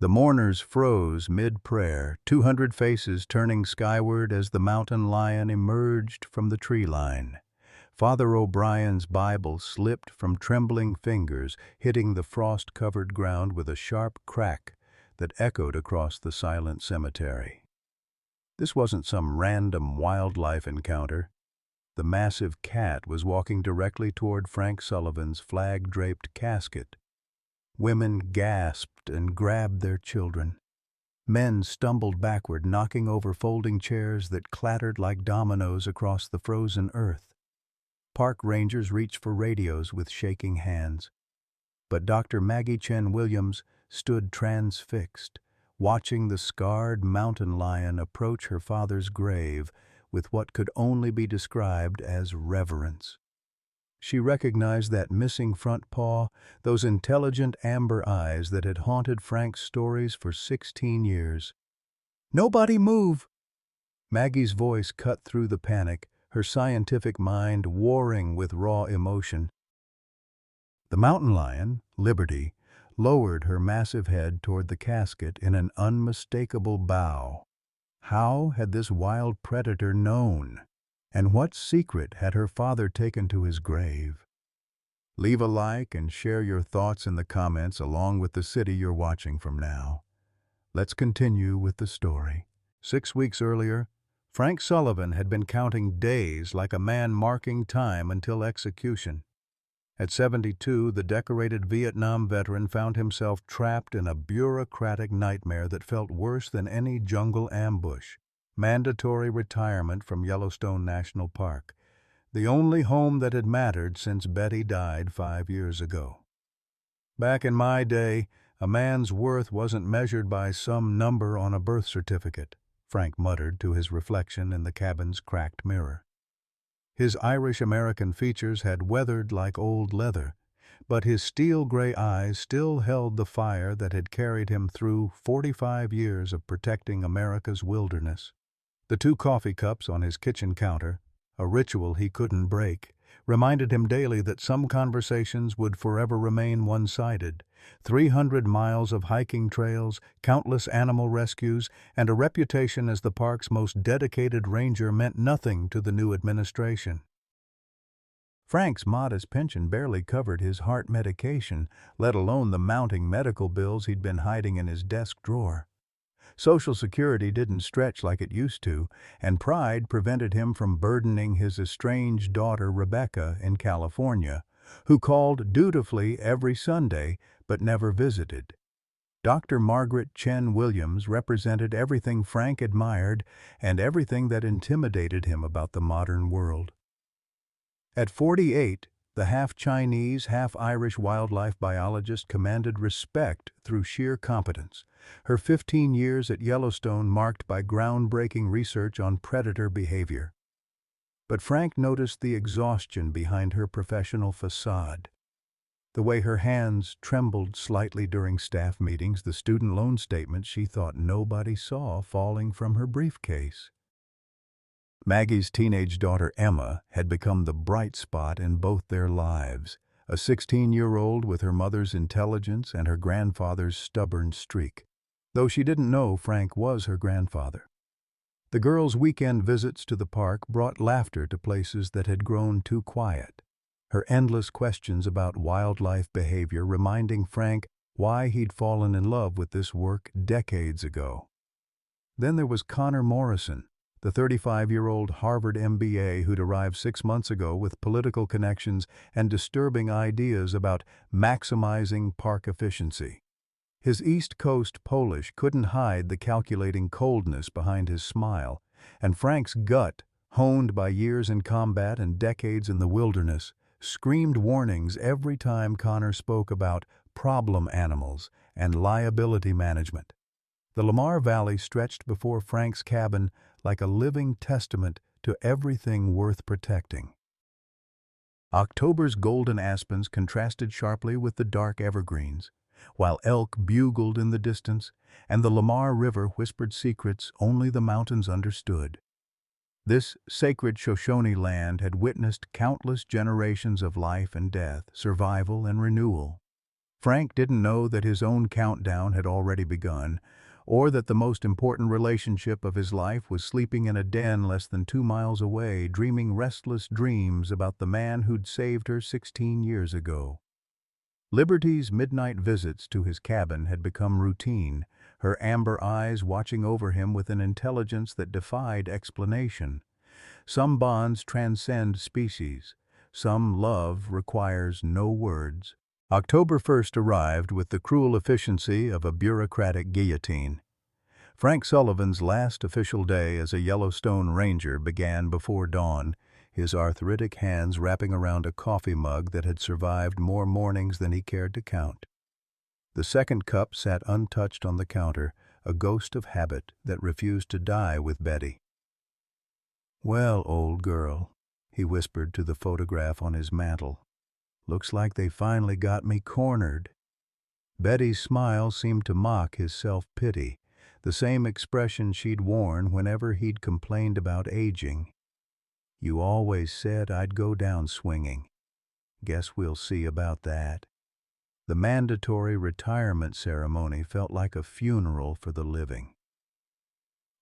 The mourners froze mid-prayer, 200 faces turning skyward as the mountain lion emerged from the tree line. Father O'Brien's Bible slipped from trembling fingers, hitting the frost-covered ground with a sharp crack that echoed across the silent cemetery. This wasn't some random wildlife encounter. The massive cat was walking directly toward Frank Sullivan's flag-draped casket. Women gasped and grabbed their children. Men stumbled backward, knocking over folding chairs that clattered like dominoes across the frozen earth. Park rangers reached for radios with shaking hands. But Dr. Maggie Chen Williams stood transfixed, watching the scarred mountain lion approach her father's grave with what could only be described as reverence. She recognized that missing front paw, those intelligent amber eyes that had haunted Frank's stories for 16 years. "Nobody move!" Maggie's voice cut through the panic, her scientific mind warring with raw emotion. The mountain lion, Liberty, lowered her massive head toward the casket in an unmistakable bow. How had this wild predator known? And what secret had her father taken to his grave? Leave a like and share your thoughts in the comments along with the city you're watching from now. Let's continue with the story. 6 weeks earlier, Frank Sullivan had been counting days like a man marking time until execution. At 72, the decorated Vietnam veteran found himself trapped in a bureaucratic nightmare that felt worse than any jungle ambush. Mandatory retirement from Yellowstone National Park, the only home that had mattered since Betty died 5 years ago. Back in my day, a man's worth wasn't measured by some number on a birth certificate, Frank muttered to his reflection in the cabin's cracked mirror. His Irish-American features had weathered like old leather, but his steel-gray eyes still held the fire that had carried him through 45 years of protecting America's wilderness. The 2 coffee cups on his kitchen counter, a ritual he couldn't break, reminded him daily that some conversations would forever remain one-sided. 300 miles of hiking trails, countless animal rescues, and a reputation as the park's most dedicated ranger meant nothing to the new administration. Frank's modest pension barely covered his heart medication, let alone the mounting medical bills he'd been hiding in his desk drawer. Social Security didn't stretch like it used to, and pride prevented him from burdening his estranged daughter Rebecca in California, who called dutifully every Sunday but never visited. Dr. Margaret Chen Williams represented everything Frank admired and everything that intimidated him about the modern world. At 48, the half-Chinese, half-Irish wildlife biologist commanded respect through sheer competence, her 15 years at Yellowstone marked by groundbreaking research on predator behavior. But Frank noticed the exhaustion behind her professional facade. The way her hands trembled slightly during staff meetings, the student loan statement she thought nobody saw falling from her briefcase. Maggie's teenage daughter Emma had become the bright spot in both their lives, a 16-year-old with her mother's intelligence and her grandfather's stubborn streak, though she didn't know Frank was her grandfather. The girls' weekend visits to the park brought laughter to places that had grown too quiet, her endless questions about wildlife behavior reminding Frank why he'd fallen in love with this work decades ago. Then there was Connor Morrison, the 35-year-old Harvard MBA who'd arrived 6 months ago with political connections and disturbing ideas about maximizing park efficiency. His East Coast Polish couldn't hide the calculating coldness behind his smile, and Frank's gut, honed by years in combat and decades in the wilderness, screamed warnings every time Connor spoke about problem animals and liability management. The Lamar Valley stretched before Frank's cabin like a living testament to everything worth protecting. October's golden aspens contrasted sharply with the dark evergreens, while elk bugled in the distance and the Lamar River whispered secrets only the mountains understood. This sacred Shoshone land had witnessed countless generations of life and death, survival and renewal. Frank didn't know that his own countdown had already begun, or that the most important relationship of his life was sleeping in a den less than 2 miles away, dreaming restless dreams about the man who'd saved her 16 years ago. Liberty's midnight visits to his cabin had become routine, her amber eyes watching over him with an intelligence that defied explanation. Some bonds transcend species. Some love requires no words. October 1st arrived with the cruel efficiency of a bureaucratic guillotine. Frank Sullivan's last official day as a Yellowstone Ranger began before dawn, his arthritic hands wrapping around a coffee mug that had survived more mornings than he cared to count. The second cup sat untouched on the counter, a ghost of habit that refused to die with Betty. "Well, old girl," he whispered to the photograph on his mantel, "looks like they finally got me cornered." Betty's smile seemed to mock his self-pity, the same expression she'd worn whenever he'd complained about aging. "You always said I'd go down swinging. Guess we'll see about that." The mandatory retirement ceremony felt like a funeral for the living.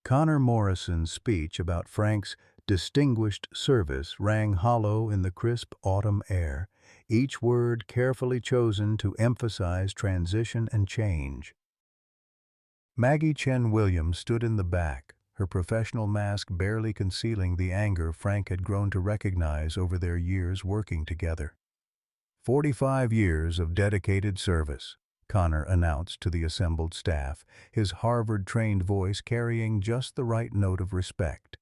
Connor Morrison's speech about Frank's distinguished service rang hollow in the crisp autumn air, each word carefully chosen to emphasize transition and change. Maggie Chen Williams stood in the back, her professional mask barely concealing the anger Frank had grown to recognize over their years working together. 45 years of dedicated service, Connor announced to the assembled staff, his Harvard-trained voice carrying just the right note of respect.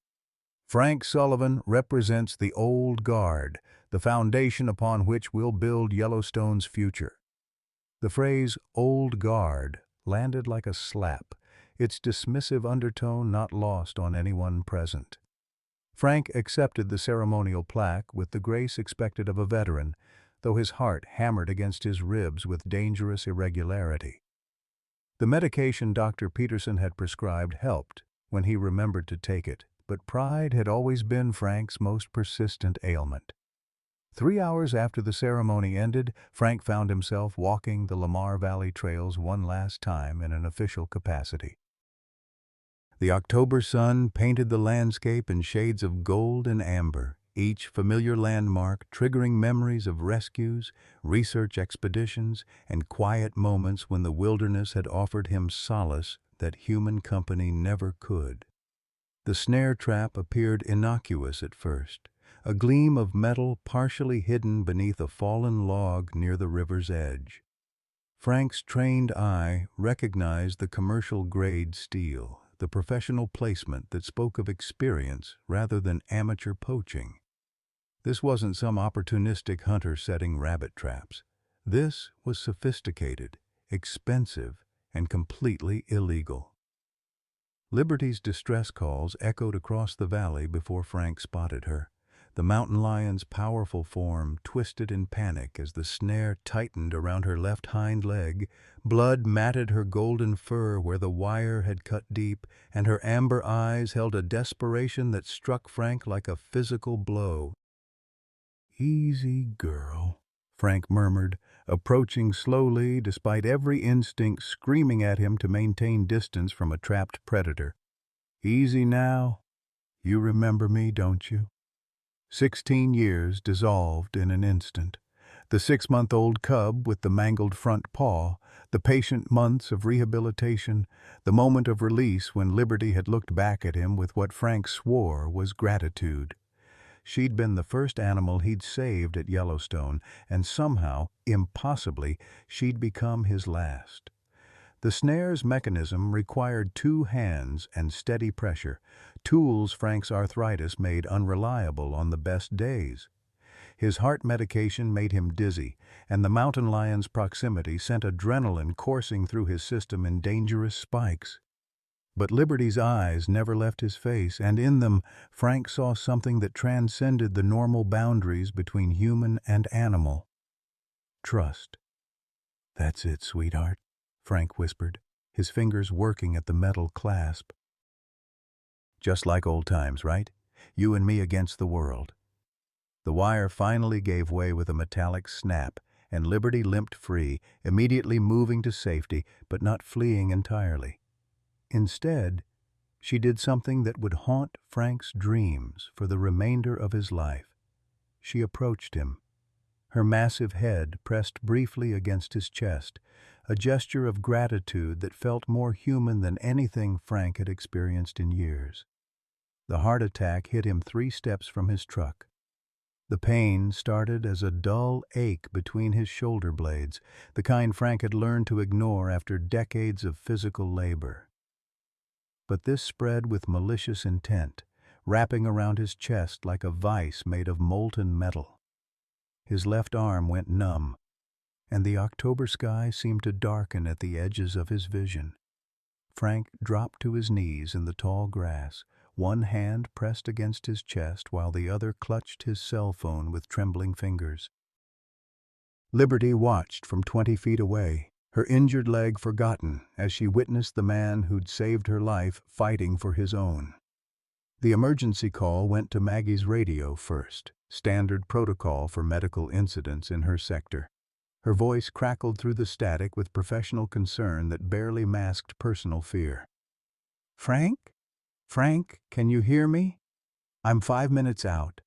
"Frank Sullivan represents the old guard, the foundation upon which we'll build Yellowstone's future." The phrase "old guard" landed like a slap, its dismissive undertone not lost on anyone present. Frank accepted the ceremonial plaque with the grace expected of a veteran, though his heart hammered against his ribs with dangerous irregularity. The medication Dr. Peterson had prescribed helped when he remembered to take it, but pride had always been Frank's most persistent ailment. 3 hours after the ceremony ended, Frank found himself walking the Lamar Valley trails one last time in an official capacity. The October sun painted the landscape in shades of gold and amber, each familiar landmark triggering memories of rescues, research expeditions, and quiet moments when the wilderness had offered him solace that human company never could. The snare trap appeared innocuous at first, a gleam of metal partially hidden beneath a fallen log near the river's edge. Frank's trained eye recognized the commercial-grade steel, the professional placement that spoke of experience rather than amateur poaching. This wasn't some opportunistic hunter setting rabbit traps. This was sophisticated, expensive, and completely illegal. Liberty's distress calls echoed across the valley before Frank spotted her. The mountain lion's powerful form twisted in panic as the snare tightened around her left hind leg, blood matted her golden fur where the wire had cut deep, and her amber eyes held a desperation that struck Frank like a physical blow. "Easy, girl," Frank murmured, approaching slowly despite every instinct screaming at him to maintain distance from a trapped predator. "Easy now. You remember me, don't you?" 16 years dissolved in an instant. The 6-month-old cub with the mangled front paw, the patient months of rehabilitation, the moment of release when Liberty had looked back at him with what Frank swore was gratitude. She'd been the first animal he'd saved at Yellowstone, and somehow, impossibly, she'd become his last. The snare's mechanism required 2 hands and steady pressure, tools Frank's arthritis made unreliable on the best days. His heart medication made him dizzy, and the mountain lion's proximity sent adrenaline coursing through his system in dangerous spikes. But Liberty's eyes never left his face, and in them Frank saw something that transcended the normal boundaries between human and animal. Trust. "That's it, sweetheart," Frank whispered, his fingers working at the metal clasp. "Just like old times, right? You and me against the world." The wire finally gave way with a metallic snap, and Liberty limped free, immediately moving to safety, but not fleeing entirely. Instead, she did something that would haunt Frank's dreams for the remainder of his life. She approached him, her massive head pressed briefly against his chest, a gesture of gratitude that felt more human than anything Frank had experienced in years. The heart attack hit him 3 steps from his truck. The pain started as a dull ache between his shoulder blades, the kind Frank had learned to ignore after decades of physical labor. But this spread with malicious intent, wrapping around his chest like a vice made of molten metal. His left arm went numb, and the October sky seemed to darken at the edges of his vision. Frank dropped to his knees in the tall grass, one hand pressed against his chest while the other clutched his cell phone with trembling fingers. Liberty watched from 20 feet away, her injured leg forgotten as she witnessed the man who'd saved her life fighting for his own. The emergency call went to Maggie's radio first, standard protocol for medical incidents in her sector. Her voice crackled through the static with professional concern that barely masked personal fear. "Frank? Frank, can you hear me? I'm 5 minutes out."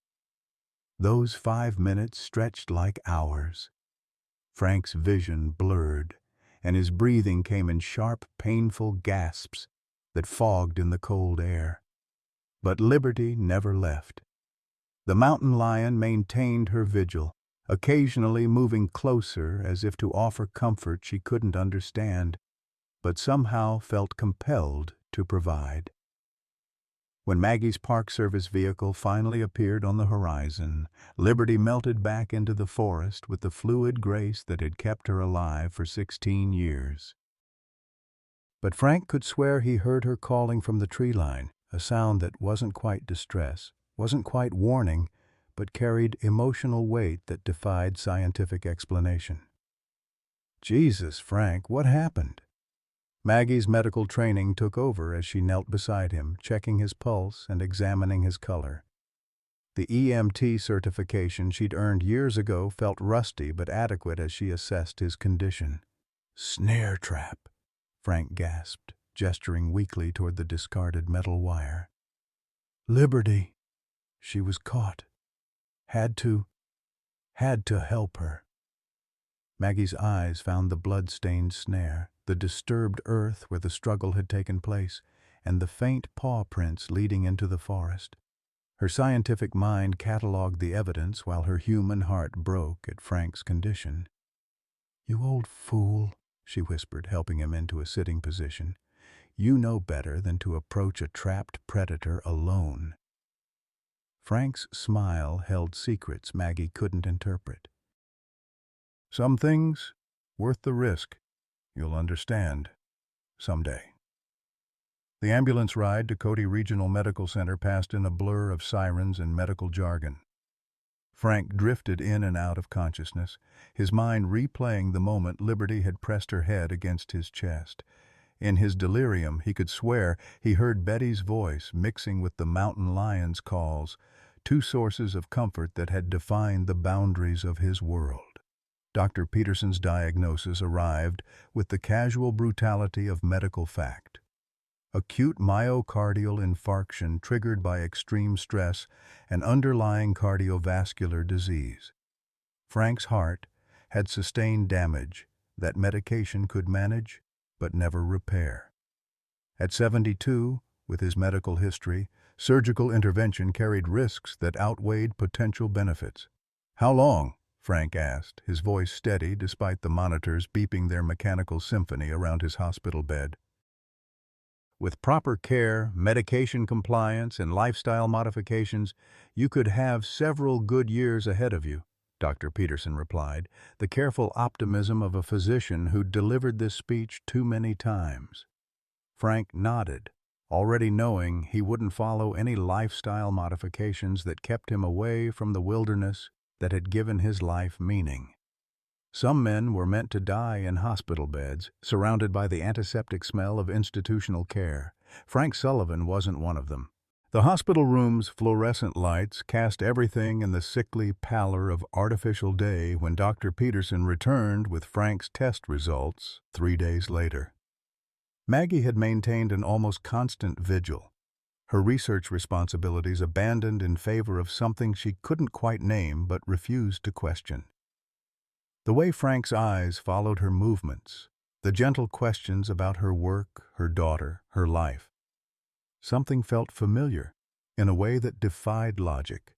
Those 5 minutes stretched like hours. Frank's vision blurred, and his breathing came in sharp, painful gasps that fogged in the cold air. But Liberty never left. The mountain lion maintained her vigil, occasionally moving closer as if to offer comfort she couldn't understand, but somehow felt compelled to provide. When Maggie's Park Service vehicle finally appeared on the horizon, Liberty melted back into the forest with the fluid grace that had kept her alive for 16 years. But Frank could swear he heard her calling from the tree line, a sound that wasn't quite distress, wasn't quite warning, but carried emotional weight that defied scientific explanation. "Jesus, Frank, what happened?" Maggie's medical training took over as she knelt beside him, checking his pulse and examining his color. The EMT certification she'd earned years ago felt rusty but adequate as she assessed his condition. "Snare trap," Frank gasped, gesturing weakly toward the discarded metal wire. "Liberty. She was caught. Had to help her." Maggie's eyes found the blood-stained snare, the disturbed earth where the struggle had taken place, and the faint paw prints leading into the forest. Her scientific mind cataloged the evidence while her human heart broke at Frank's condition. "You old fool," she whispered, helping him into a sitting position. "You know better than to approach a trapped predator alone." Frank's smile held secrets Maggie couldn't interpret. "Some things worth the risk. You'll understand someday." The ambulance ride to Cody Regional Medical Center passed in a blur of sirens and medical jargon. Frank drifted in and out of consciousness, his mind replaying the moment Liberty had pressed her head against his chest. In his delirium, he could swear he heard Betty's voice mixing with the mountain lion's calls, 2 sources of comfort that had defined the boundaries of his world. Dr. Peterson's diagnosis arrived with the casual brutality of medical fact. Acute myocardial infarction triggered by extreme stress and underlying cardiovascular disease. Frank's heart had sustained damage that medication could manage but never repair. At 72, with his medical history, surgical intervention carried risks that outweighed potential benefits. "How long?" Frank asked, his voice steady despite the monitors beeping their mechanical symphony around his hospital bed. "With proper care, medication compliance, and lifestyle modifications, you could have several good years ahead of you," Dr. Peterson replied, the careful optimism of a physician who'd delivered this speech too many times. Frank nodded, already knowing he wouldn't follow any lifestyle modifications that kept him away from the wilderness that had given his life meaning. Some men were meant to die in hospital beds, surrounded by the antiseptic smell of institutional care. Frank Sullivan wasn't one of them. The hospital room's fluorescent lights cast everything in the sickly pallor of artificial day when Dr. Peterson returned with Frank's test results 3 days later. Maggie had maintained an almost constant vigil, her research responsibilities abandoned in favor of something she couldn't quite name but refused to question. The way Frank's eyes followed her movements, the gentle questions about her work, her daughter, her life. Something felt familiar, in a way that defied logic.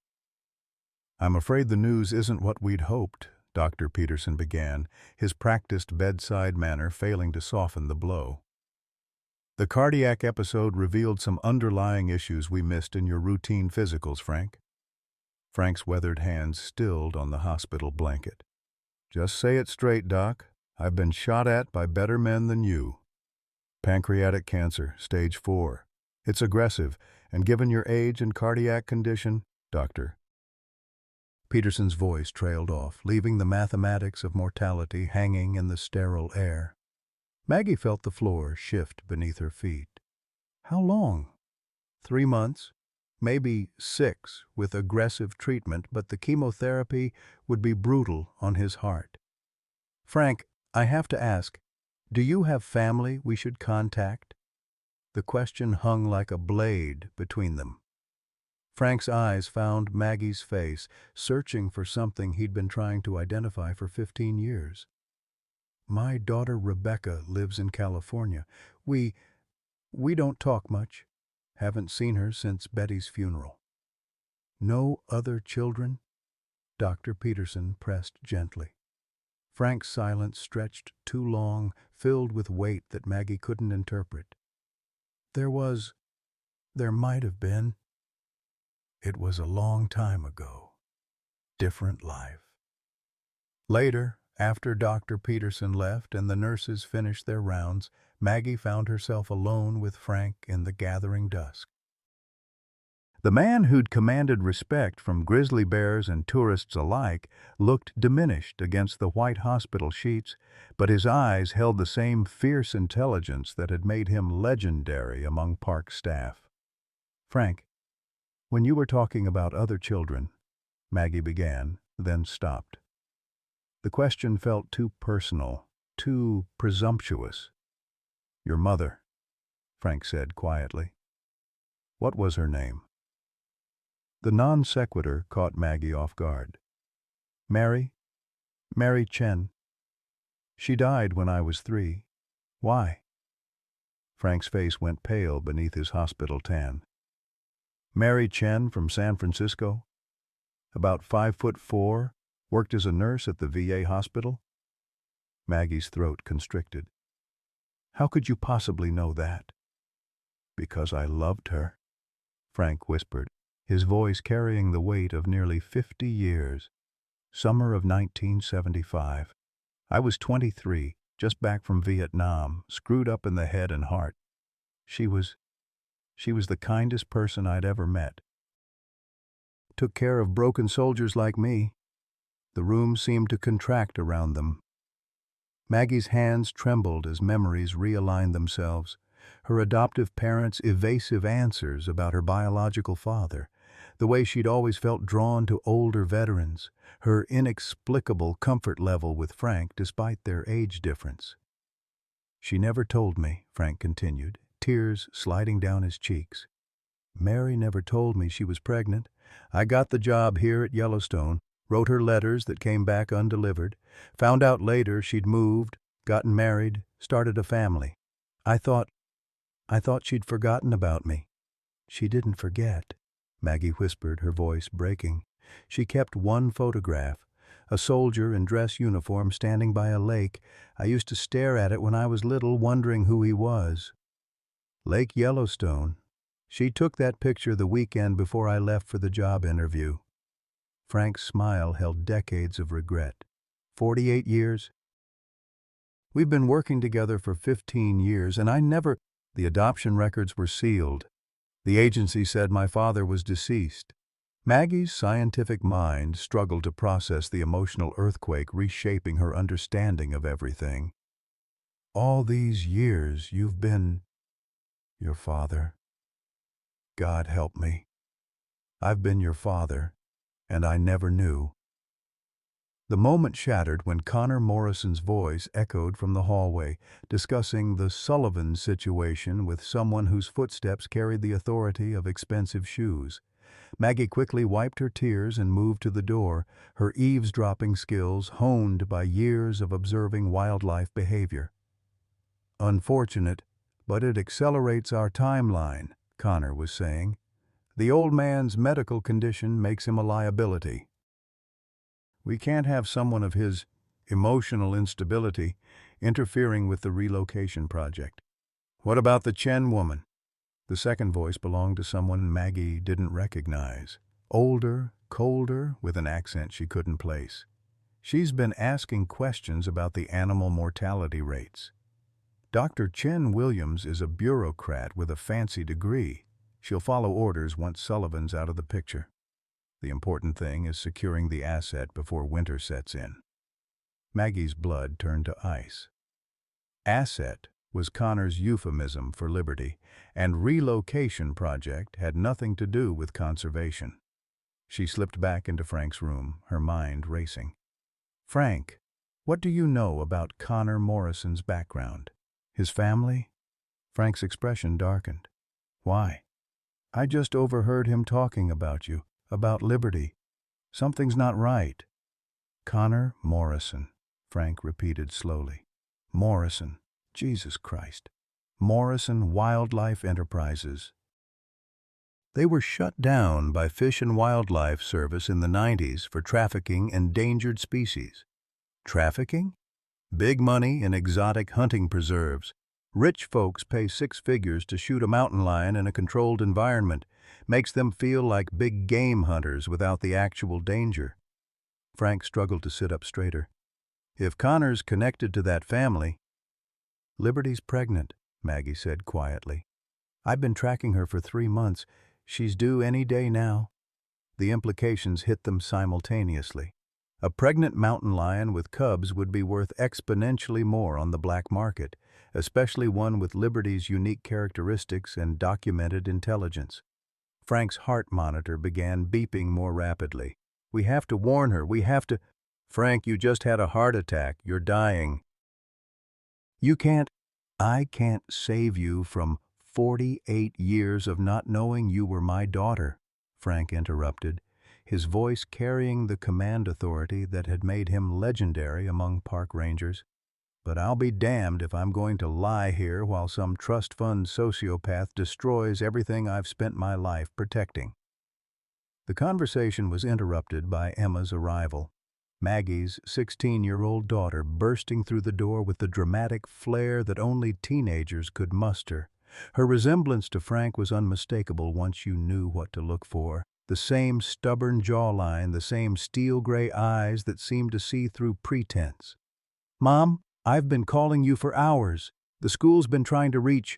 "I'm afraid the news isn't what we'd hoped," Dr. Peterson began, his practiced bedside manner failing to soften the blow. "The cardiac episode revealed some underlying issues we missed in your routine physicals, Frank." Frank's weathered hands stilled on the hospital blanket. "Just say it straight, Doc. I've been shot at by better men than you. Pancreatic cancer, stage 4. It's aggressive, and given your age and cardiac condition, Doctor." Peterson's voice trailed off, leaving the mathematics of mortality hanging in the sterile air. Maggie felt the floor shift beneath her feet. How long? 3 months? Maybe 6 with aggressive treatment, but the chemotherapy would be brutal on his heart. "Frank, I have to ask, do you have family we should contact?" The question hung like a blade between them. Frank's eyes found Maggie's face, searching for something he'd been trying to identify for 15 years. "My daughter Rebecca lives in California. We don't talk much. Haven't seen her since Betty's funeral." "No other children?" Dr. Peterson pressed gently. Frank's silence stretched too long, filled with weight that Maggie couldn't interpret. There might have been. It was a long time ago. Different life." Later, after Dr. Peterson left and the nurses finished their rounds, Maggie found herself alone with Frank in the gathering dusk. The man who'd commanded respect from grizzly bears and tourists alike looked diminished against the white hospital sheets, but his eyes held the same fierce intelligence that had made him legendary among park staff. "Frank, when you were talking about other children," Maggie began, then stopped. The question felt too personal, too presumptuous. "Your mother," Frank said quietly. "What was her name?" The non sequitur caught Maggie off guard. Mary Chen. She died when I was 3. Why?" Frank's face went pale beneath his hospital tan. "Mary Chen from San Francisco, about 5'4", worked as a nurse at the VA hospital." Maggie's throat constricted. "How could you possibly know that?" "Because I loved her," Frank whispered, his voice carrying the weight of nearly 50 years. "Summer of 1975. I was 23, just back from Vietnam, screwed up in the head and heart. She was the kindest person I'd ever met. Took care of broken soldiers like me." The room seemed to contract around them. Maggie's hands trembled as memories realigned themselves. Her adoptive parents' evasive answers about her biological father, the way she'd always felt drawn to older veterans, her inexplicable comfort level with Frank despite their age difference. "She never told me," Frank continued, tears sliding down his cheeks. "Mary never told me she was pregnant. I got the job here at Yellowstone, wrote her letters that came back undelivered, found out later she'd moved, gotten married, started a family. I thought she'd forgotten about me." "She didn't forget," Maggie whispered, her voice breaking. "She kept one photograph, a soldier in dress uniform standing by a lake. I used to stare at it when I was little, wondering who he was." "Lake Yellowstone. She took that picture the weekend before I left for the job interview." Frank's smile held decades of regret. 48 years? "We've been working together for 15 years, and I never—" The adoption records were sealed. The agency said my father was deceased. Maggie's scientific mind struggled to process the emotional earthquake reshaping her understanding of everything. "All these years you've been your father." God help me. I've been your father, and I never knew. The moment shattered when Connor Morrison's voice echoed from the hallway, discussing the Sullivan situation with someone whose footsteps carried the authority of expensive shoes. Maggie quickly wiped her tears and moved to the door, her eavesdropping skills honed by years of observing wildlife behavior. Unfortunate, but it accelerates our timeline, Connor was saying. The old man's medical condition makes him a liability. We can't have someone of his emotional instability interfering with the relocation project. What about the Chen woman? The second voice belonged to someone Maggie didn't recognize. Older, colder, with an accent she couldn't place. She's been asking questions about the animal mortality rates. Dr. Chen Williams is a bureaucrat with a fancy degree. She'll follow orders once Sullivan's out of the picture. The important thing is securing the asset before winter sets in. Maggie's blood turned to ice. Asset was Connor's euphemism for liberty, and relocation project had nothing to do with conservation. She slipped back into Frank's room, her mind racing. Frank, what do you know about Connor Morrison's background? His family? Frank's expression darkened. Why? I just overheard him talking about you, about liberty. Something's not right. Connor Morrison, Frank repeated slowly. Morrison, Jesus Christ. Morrison Wildlife Enterprises. They were shut down by Fish and Wildlife Service in the 90s for trafficking endangered species. Trafficking? Big money in exotic hunting preserves. Rich folks pay 6 figures to shoot a mountain lion in a controlled environment. Makes them feel like big game hunters without the actual danger. Frank struggled to sit up straighter. If Connor's connected to that family... Liberty's pregnant, Maggie said quietly. I've been tracking her for 3 months. She's due any day now. The implications hit them simultaneously. A pregnant mountain lion with cubs would be worth exponentially more on the black market, especially one with Liberty's unique characteristics and documented intelligence. Frank's heart monitor began beeping more rapidly. We have to warn her, we have to... Frank, you just had a heart attack, you're dying. You can't... I can't save you from 48 years of not knowing you were my daughter, Frank interrupted, his voice carrying the command authority that had made him legendary among park rangers. But I'll be damned if I'm going to lie here while some trust fund sociopath destroys everything I've spent my life protecting. The conversation was interrupted by Emma's arrival. Maggie's 16-year-old daughter bursting through the door with the dramatic flair that only teenagers could muster. Her resemblance to Frank was unmistakable once you knew what to look for. The same stubborn jawline, the same steel-gray eyes that seemed to see through pretense. Mom, I've been calling you for hours. The school's been trying to reach...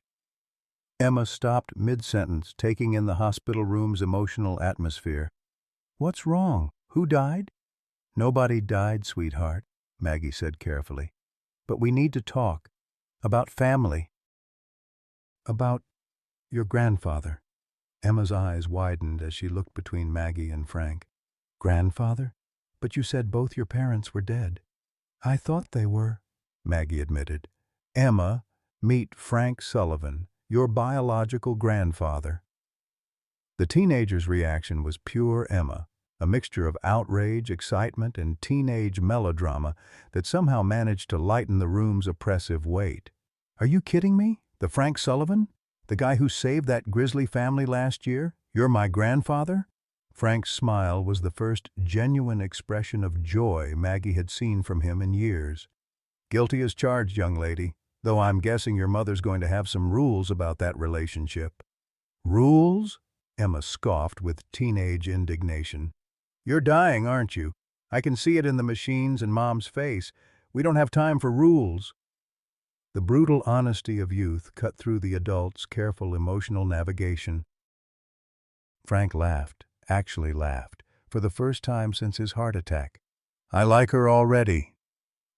Emma stopped mid-sentence, taking in the hospital room's emotional atmosphere. What's wrong? Who died? Nobody died, sweetheart, Maggie said carefully. But we need to talk. About family. About your grandfather. Emma's eyes widened as she looked between Maggie and Frank. Grandfather? But you said both your parents were dead. I thought they were, Maggie admitted. Emma, meet Frank Sullivan, your biological grandfather. The teenager's reaction was pure Emma, a mixture of outrage, excitement, and teenage melodrama that somehow managed to lighten the room's oppressive weight. Are you kidding me? The Frank Sullivan? The guy who saved that grisly family last year? You're my grandfather? Frank's smile was the first genuine expression of joy Maggie had seen from him in years. Guilty as charged, young lady, though I'm guessing your mother's going to have some rules about that relationship. Rules? Emma scoffed with teenage indignation. You're dying, aren't you? I can see it in the machines and Mom's face. We don't have time for rules. The brutal honesty of youth cut through the adult's careful emotional navigation. Frank laughed, actually laughed, for the first time since his heart attack. I like her already.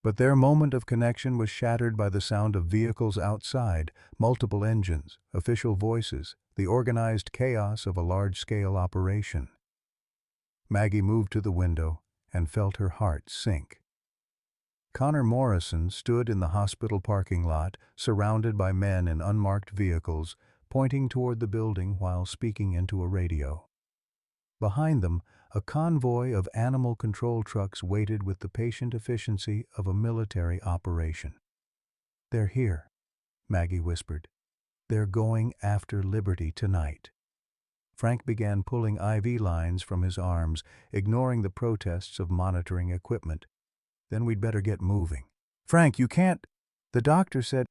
But their moment of connection was shattered by the sound of vehicles outside, multiple engines, official voices, the organized chaos of a large-scale operation. Maggie moved to the window and felt her heart sink. Connor Morrison stood in the hospital parking lot, surrounded by men in unmarked vehicles, pointing toward the building while speaking into a radio. Behind them, a convoy of animal control trucks waited with the patient efficiency of a military operation. "They're here," Maggie whispered. "They're going after liberty tonight." Frank began pulling IV lines from his arms, ignoring the protests of monitoring equipment. "Then we'd better get moving." "Frank, you can't—" The doctor said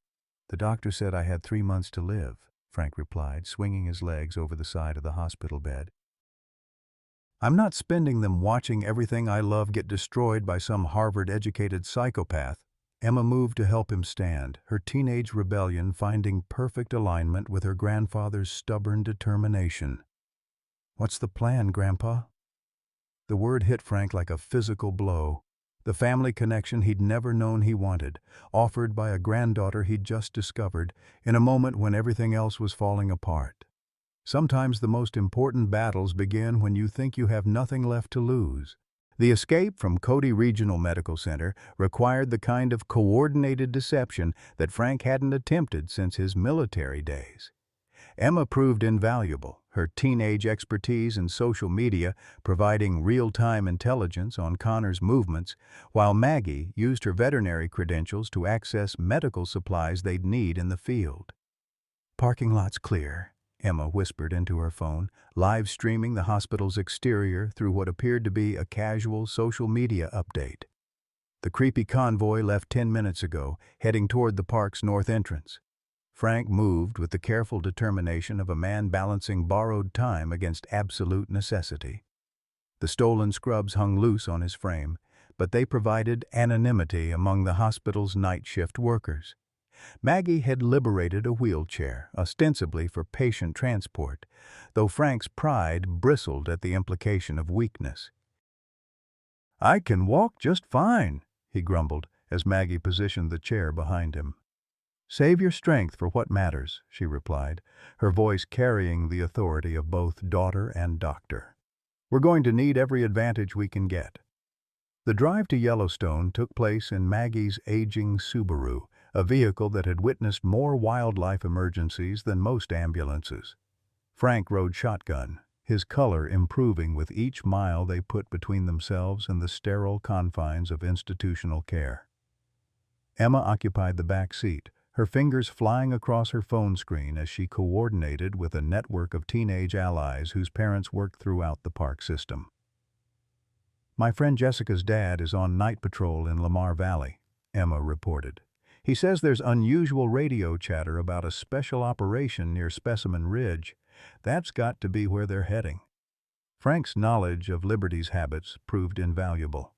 I had 3 months to live," Frank replied, swinging his legs over the side of the hospital bed. "I'm not spending them watching everything I love get destroyed by some Harvard-educated psychopath." Emma moved to help him stand, her teenage rebellion finding perfect alignment with her grandfather's stubborn determination. "What's the plan, Grandpa?" The word hit Frank like a physical blow. The family connection he'd never known he wanted, offered by a granddaughter he'd just discovered, in a moment when everything else was falling apart. Sometimes the most important battles begin when you think you have nothing left to lose. The escape from Cody Regional Medical Center required the kind of coordinated deception that Frank hadn't attempted since his military days. Emma proved invaluable, her teenage expertise in social media providing real-time intelligence on Connor's movements, while Maggie used her veterinary credentials to access medical supplies they'd need in the field. "Parking lot's clear," Emma whispered into her phone, live streaming the hospital's exterior through what appeared to be a casual social media update. The creepy convoy left 10 minutes ago, heading toward the park's north entrance. Frank moved with the careful determination of a man balancing borrowed time against absolute necessity. The stolen scrubs hung loose on his frame, but they provided anonymity among the hospital's night shift workers. Maggie had liberated a wheelchair, ostensibly for patient transport, though Frank's pride bristled at the implication of weakness. "I can walk just fine," he grumbled as Maggie positioned the chair behind him. "Save your strength for what matters," she replied, her voice carrying the authority of both daughter and doctor. "We're going to need every advantage we can get." The drive to Yellowstone took place in Maggie's aging Subaru, a vehicle that had witnessed more wildlife emergencies than most ambulances. Frank rode shotgun, his color improving with each mile they put between themselves and the sterile confines of institutional care. Emma occupied the back seat, her fingers flying across her phone screen as she coordinated with a network of teenage allies whose parents worked throughout the park system. "My friend Jessica's dad is on night patrol in Lamar Valley," Emma reported. "He says there's unusual radio chatter about a special operation near Specimen Ridge. That's got to be where they're heading." Frank's knowledge of Liberty's habits proved invaluable.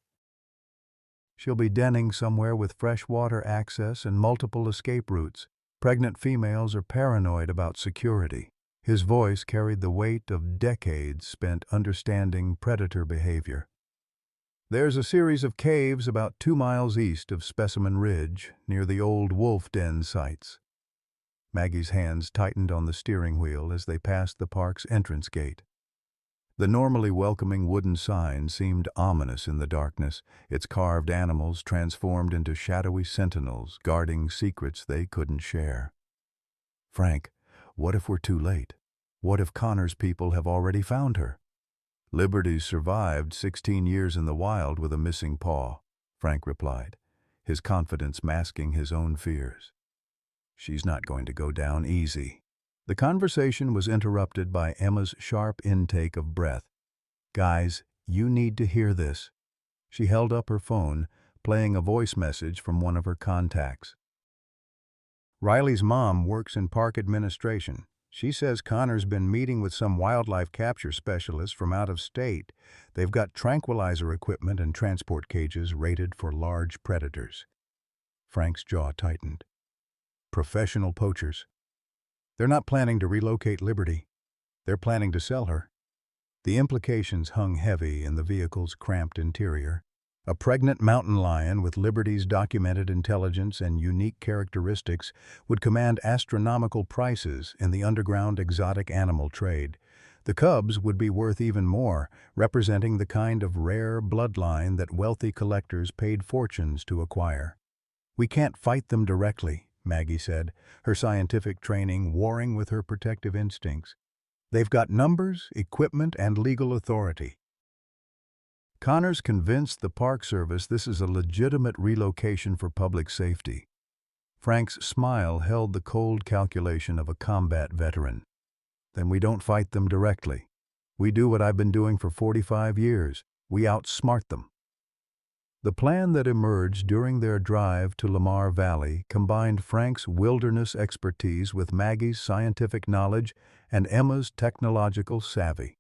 "She'll be denning somewhere with fresh water access and multiple escape routes. Pregnant females are paranoid about security." His voice carried the weight of decades spent understanding predator behavior. "There's a series of caves about 2 miles east of Specimen Ridge, near the old wolf den sites." Maggie's hands tightened on the steering wheel as they passed the park's entrance gate. The normally welcoming wooden sign seemed ominous in the darkness, its carved animals transformed into shadowy sentinels guarding secrets they couldn't share. "Frank, what if we're too late? What if Connor's people have already found her?" "Liberty's survived 16 years in the wild with a missing paw," Frank replied, his confidence masking his own fears. "She's not going to go down easy." The conversation was interrupted by Emma's sharp intake of breath. "Guys, you need to hear this." She held up her phone, playing a voice message from one of her contacts. "Riley's mom works in park administration. She says Connor's been meeting with some wildlife capture specialists from out of state. They've got tranquilizer equipment and transport cages rated for large predators." Frank's jaw tightened. "Professional poachers. They're not planning to relocate Liberty. They're planning to sell her." The implications hung heavy in the vehicle's cramped interior. A pregnant mountain lion with Liberty's documented intelligence and unique characteristics would command astronomical prices in the underground exotic animal trade. The cubs would be worth even more, representing the kind of rare bloodline that wealthy collectors paid fortunes to acquire. "We can't fight them directly," Maggie said, her scientific training warring with her protective instincts. "They've got numbers, equipment, and legal authority." Connors convinced the Park Service this is a legitimate relocation for public safety. Frank's smile held the cold calculation of a combat veteran. "Then we don't fight them directly. We do what I've been doing for 45 years. We outsmart them." The plan that emerged during their drive to Lamar Valley combined Frank's wilderness expertise with Maggie's scientific knowledge and Emma's technological savvy.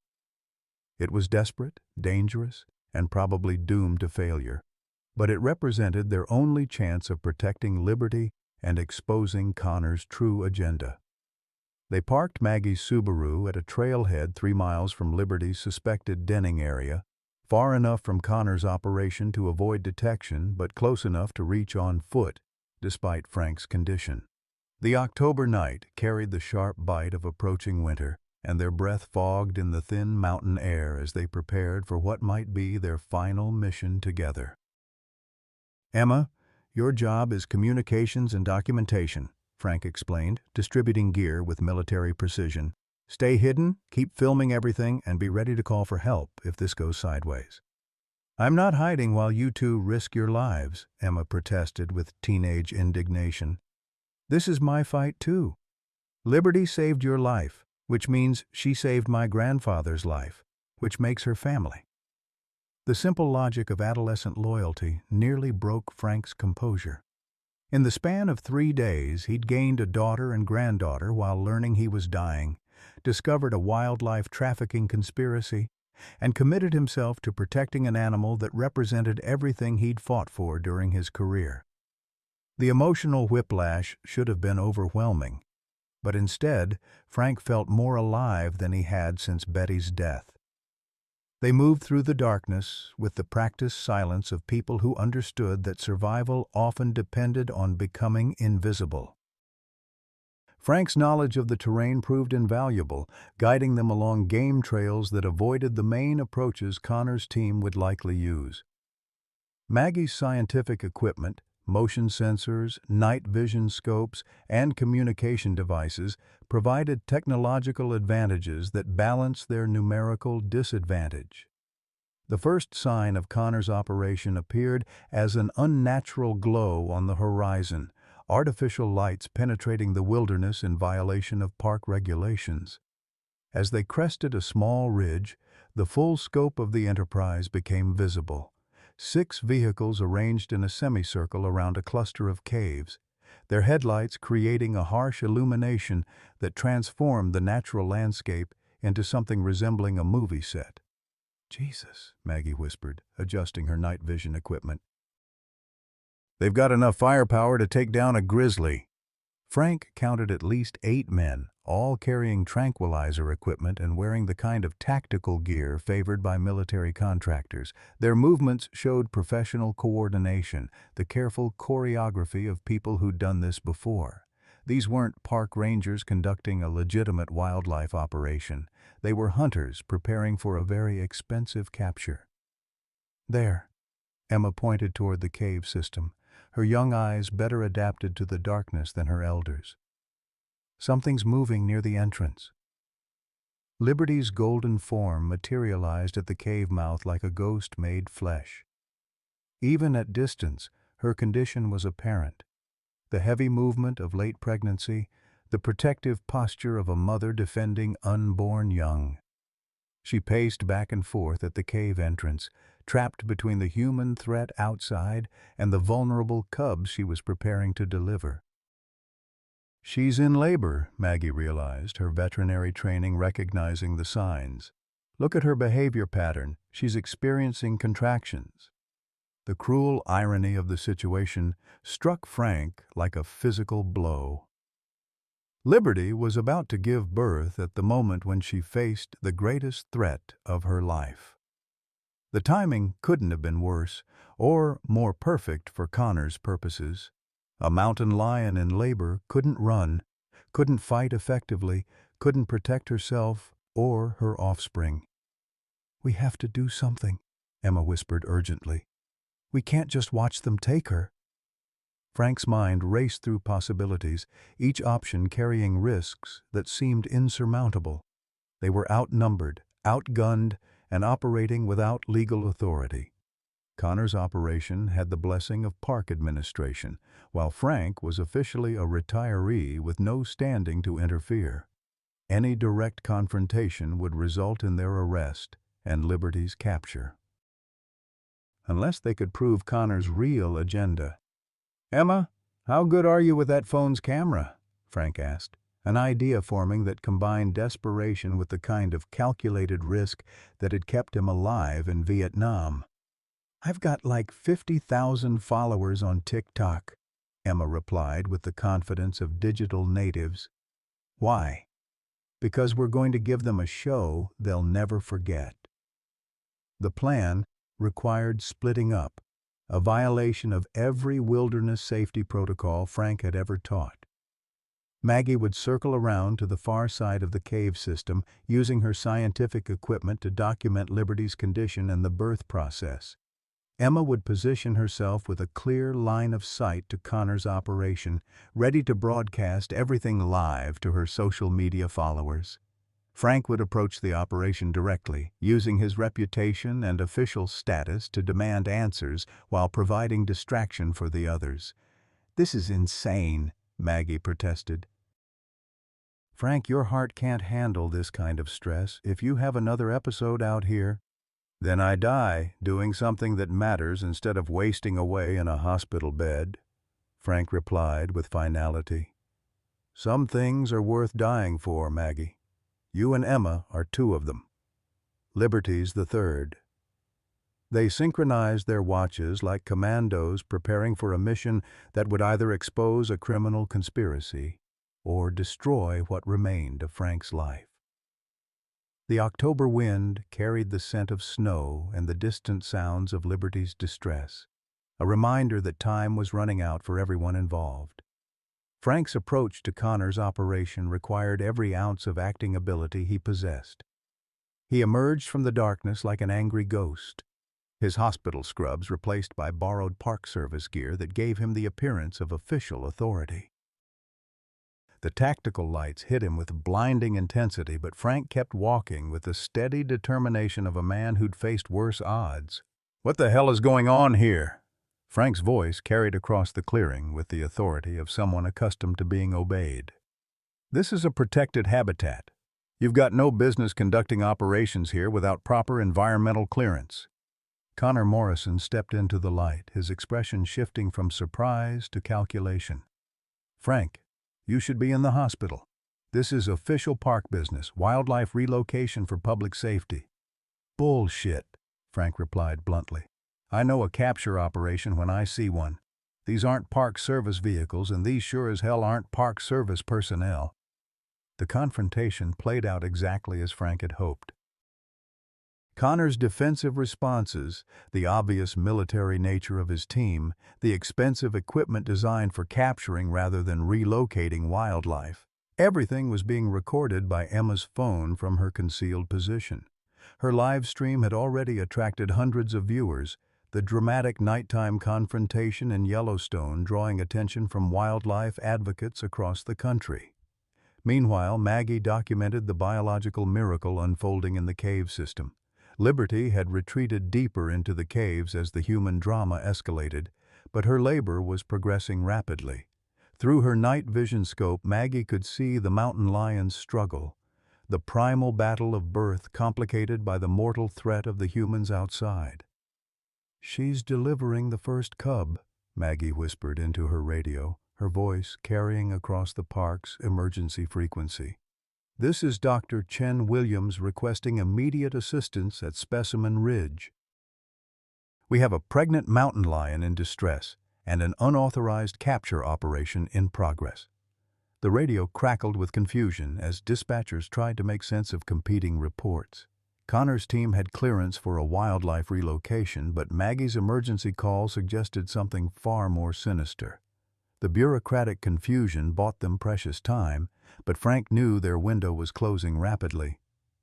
It was desperate, dangerous, and probably doomed to failure, but it represented their only chance of protecting Liberty and exposing Connor's true agenda. They parked Maggie's Subaru at a trailhead 3 miles from Liberty's suspected denning area, far enough from Connor's operation to avoid detection, but close enough to reach on foot, despite Frank's condition. The October night carried the sharp bite of approaching winter, and their breath fogged in the thin mountain air as they prepared for what might be their final mission together. "Emma, your job is communications and documentation," Frank explained, distributing gear with military precision. "Stay hidden, keep filming everything, and be ready to call for help if this goes sideways." "I'm not hiding while you two risk your lives," Emma protested with teenage indignation. "This is my fight too. Liberty saved your life, which means she saved my grandfather's life, which makes her family." The simple logic of adolescent loyalty nearly broke Frank's composure. In the span of 3 days, he'd gained a daughter and granddaughter while learning he was dying, discovered a wildlife trafficking conspiracy, and committed himself to protecting an animal that represented everything he'd fought for during his career. The emotional whiplash should have been overwhelming, but instead, Frank felt more alive than he had since Betty's death. They moved through the darkness with the practiced silence of people who understood that survival often depended on becoming invisible. Frank's knowledge of the terrain proved invaluable, guiding them along game trails that avoided the main approaches Connor's team would likely use. Maggie's scientific equipment, motion sensors, night vision scopes, and communication devices provided technological advantages that balanced their numerical disadvantage. The first sign of Connor's operation appeared as an unnatural glow on the horizon, artificial lights penetrating the wilderness in violation of park regulations. As they crested a small ridge, the full scope of the enterprise became visible. 6 vehicles arranged in a semicircle around a cluster of caves, their headlights creating a harsh illumination that transformed the natural landscape into something resembling a movie set. "Jesus," Maggie whispered, adjusting her night vision equipment. "They've got enough firepower to take down a grizzly." Frank counted at least 8 men, all carrying tranquilizer equipment and wearing the kind of tactical gear favored by military contractors. Their movements showed professional coordination, the careful choreography of people who'd done this before. These weren't park rangers conducting a legitimate wildlife operation. They were hunters preparing for a very expensive capture. "There," Emma pointed toward the cave system, her young eyes better adapted to the darkness than her elders. "Something's moving near the entrance." Liberty's golden form materialized at the cave mouth like a ghost made flesh. Even at distance, her condition was apparent. The heavy movement of late pregnancy, the protective posture of a mother defending unborn young. She paced back and forth at the cave entrance, trapped between the human threat outside and the vulnerable cubs she was preparing to deliver. "She's in labor," Maggie realized, her veterinary training recognizing the signs. "Look at her behavior pattern. She's experiencing contractions." The cruel irony of the situation struck Frank like a physical blow. Liberty was about to give birth at the moment when she faced the greatest threat of her life. The timing couldn't have been worse, or more perfect for Connor's purposes. A mountain lion in labor couldn't run, couldn't fight effectively, couldn't protect herself or her offspring. "We have to do something," Emma whispered urgently. "We can't just watch them take her." Frank's mind raced through possibilities, each option carrying risks that seemed insurmountable. They were outnumbered, outgunned, and operating without legal authority. Connor's operation had the blessing of park administration, while Frank was officially a retiree with no standing to interfere. Any direct confrontation would result in their arrest and Liberty's capture. Unless they could prove Connor's real agenda. "Emma, how good are you with that phone's camera?" Frank asked, an idea forming that combined desperation with the kind of calculated risk that had kept him alive in Vietnam. "I've got like 50,000 followers on TikTok," Emma replied with the confidence of digital natives. "Why?" "Because we're going to give them a show they'll never forget." The plan required splitting up, a violation of every wilderness safety protocol Frank had ever taught. Maggie would circle around to the far side of the cave system, using her scientific equipment to document Liberty's condition and the birth process. Emma would position herself with a clear line of sight to Connor's operation, ready to broadcast everything live to her social media followers. Frank would approach the operation directly, using his reputation and official status to demand answers while providing distraction for the others. "This is insane," Maggie protested. "Frank, your heart can't handle this kind of stress. If you have another episode out here, then I die doing something that matters instead of wasting away in a hospital bed," Frank replied with finality. "Some things are worth dying for, Maggie. You and Emma are two of them. Liberty's the third." They synchronized their watches like commandos preparing for a mission that would either expose a criminal conspiracy or destroy what remained of Frank's life. The October wind carried the scent of snow and the distant sounds of Liberty's distress, a reminder that time was running out for everyone involved. Frank's approach to Connor's operation required every ounce of acting ability he possessed. He emerged from the darkness like an angry ghost, his hospital scrubs replaced by borrowed Park Service gear that gave him the appearance of official authority. The tactical lights hit him with blinding intensity, but Frank kept walking with the steady determination of a man who'd faced worse odds. "What the hell is going on here?" Frank's voice carried across the clearing with the authority of someone accustomed to being obeyed. "This is a protected habitat. You've got no business conducting operations here without proper environmental clearance." Connor Morrison stepped into the light, his expression shifting from surprise to calculation. "Frank, you should be in the hospital. This is official park business, wildlife relocation for public safety." "Bullshit," Frank replied bluntly. "I know a capture operation when I see one. These aren't Park Service vehicles, and these sure as hell aren't Park Service personnel." The confrontation played out exactly as Frank had hoped. Connor's defensive responses, the obvious military nature of his team, the expensive equipment designed for capturing rather than relocating wildlife. Everything was being recorded by Emma's phone from her concealed position. Her live stream had already attracted hundreds of viewers, the dramatic nighttime confrontation in Yellowstone drawing attention from wildlife advocates across the country. Meanwhile, Maggie documented the biological miracle unfolding in the cave system. Liberty had retreated deeper into the caves as the human drama escalated, but her labor was progressing rapidly. Through her night vision scope, Maggie could see the mountain lion's struggle, the primal battle of birth complicated by the mortal threat of the humans outside. "She's delivering the first cub," Maggie whispered into her radio, her voice carrying across the park's emergency frequency. "This is Dr. Chen Williams requesting immediate assistance at Specimen Ridge. We have a pregnant mountain lion in distress and an unauthorized capture operation in progress." The radio crackled with confusion as dispatchers tried to make sense of competing reports. Connor's team had clearance for a wildlife relocation, but Maggie's emergency call suggested something far more sinister. The bureaucratic confusion bought them precious time, but Frank knew their window was closing rapidly.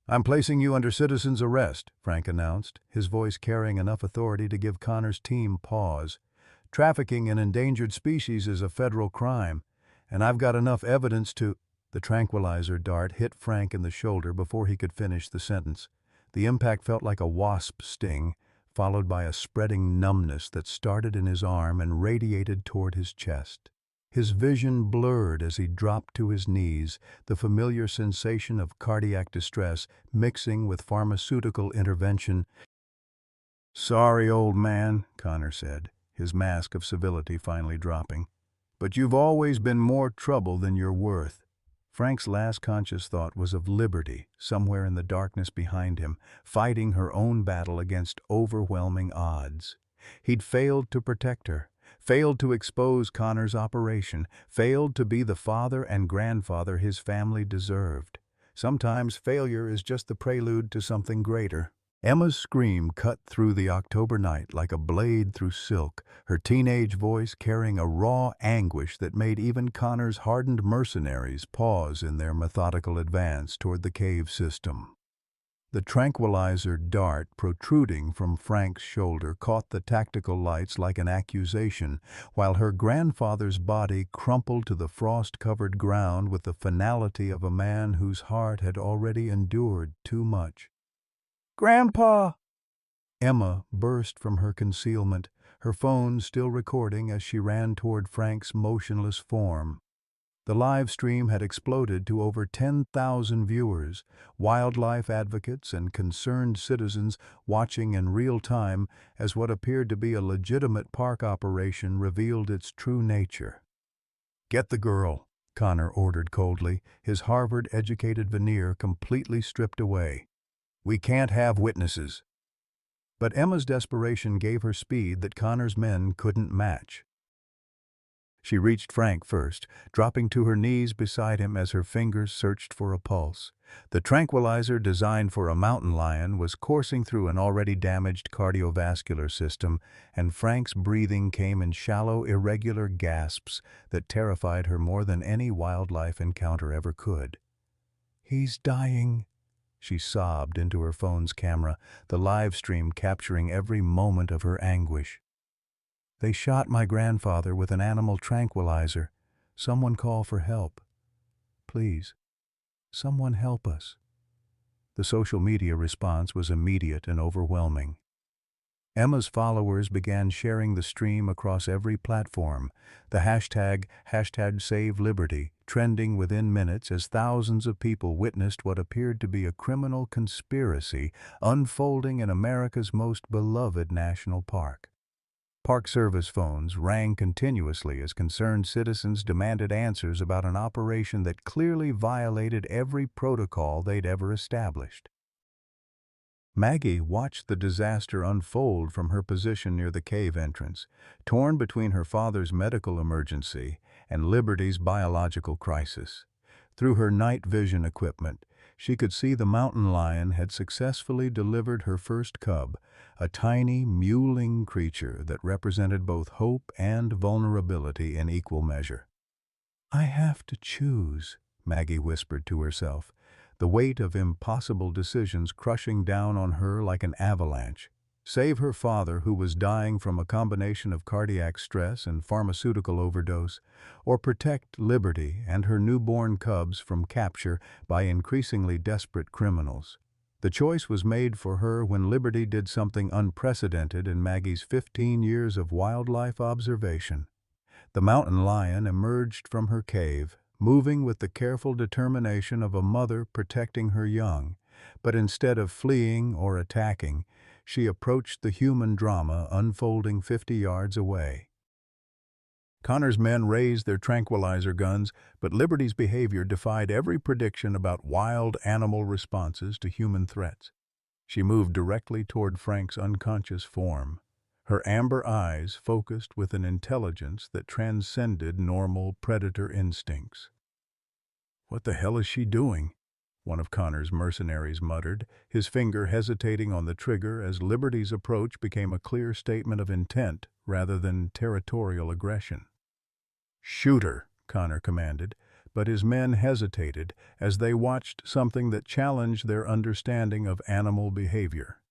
"I'm placing you under citizen's arrest," Frank announced, his voice carrying enough authority to give Connor's team pause. "Trafficking in endangered species is a federal crime, and I've got enough evidence to—" The tranquilizer dart hit Frank in the shoulder before he could finish the sentence. The impact felt like a wasp sting, followed by a spreading numbness that started in his arm and radiated toward his chest. His vision blurred as he dropped to his knees, the familiar sensation of cardiac distress mixing with pharmaceutical intervention. "Sorry, old man," Connor said, his mask of civility finally dropping. "But you've always been more trouble than you're worth." Frank's last conscious thought was of Liberty, somewhere in the darkness behind him, fighting her own battle against overwhelming odds. He'd failed to protect her, failed to expose Connor's operation, failed to be the father and grandfather his family deserved. Sometimes failure is just the prelude to something greater. Emma's scream cut through the October night like a blade through silk, her teenage voice carrying a raw anguish that made even Connor's hardened mercenaries pause in their methodical advance toward the cave system. The tranquilizer dart protruding from Frank's shoulder caught the tactical lights like an accusation, while her grandfather's body crumpled to the frost-covered ground with the finality of a man whose heart had already endured too much. "Grandpa!" Emma burst from her concealment, her phone still recording as she ran toward Frank's motionless form. The live stream had exploded to over 10,000 viewers, wildlife advocates and concerned citizens watching in real time as what appeared to be a legitimate park operation revealed its true nature. "Get the girl," Connor ordered coldly, his Harvard-educated veneer completely stripped away. "We can't have witnesses." But Emma's desperation gave her speed that Connor's men couldn't match. She reached Frank first, dropping to her knees beside him as her fingers searched for a pulse. The tranquilizer designed for a mountain lion was coursing through an already damaged cardiovascular system, and Frank's breathing came in shallow, irregular gasps that terrified her more than any wildlife encounter ever could. "He's dying," she sobbed into her phone's camera, the live stream capturing every moment of her anguish. "They shot my grandfather with an animal tranquilizer. Someone call for help. Please, someone help us." The social media response was immediate and overwhelming. Emma's followers began sharing the stream across every platform, the hashtag #SaveLiberty trending within minutes as thousands of people witnessed what appeared to be a criminal conspiracy unfolding in America's most beloved national park. Park Service phones rang continuously as concerned citizens demanded answers about an operation that clearly violated every protocol they'd ever established. Maggie watched the disaster unfold from her position near the cave entrance, torn between her father's medical emergency and Liberty's biological crisis. Through her night vision equipment, she could see the mountain lion had successfully delivered her first cub, a tiny, mewling creature that represented both hope and vulnerability in equal measure. "I have to choose," Maggie whispered to herself, the weight of impossible decisions crushing down on her like an avalanche. Save her father, who was dying from a combination of cardiac stress and pharmaceutical overdose, or protect Liberty and her newborn cubs from capture by increasingly desperate criminals. The choice was made for her when Liberty did something unprecedented in Maggie's 15 years of wildlife observation. The mountain lion emerged from her cave, moving with the careful determination of a mother protecting her young, but instead of fleeing or attacking, she approached the human drama unfolding 50 yards away. Connor's men raised their tranquilizer guns, but Liberty's behavior defied every prediction about wild animal responses to human threats. She moved directly toward Frank's unconscious form, her amber eyes focused with an intelligence that transcended normal predator instincts. "What the hell is she doing?" one of Connor's mercenaries muttered, his finger hesitating on the trigger as Liberty's approach became a clear statement of intent rather than territorial aggression. "Shoot her," Connor commanded, but his men hesitated as they watched something that challenged their understanding of animal behavior.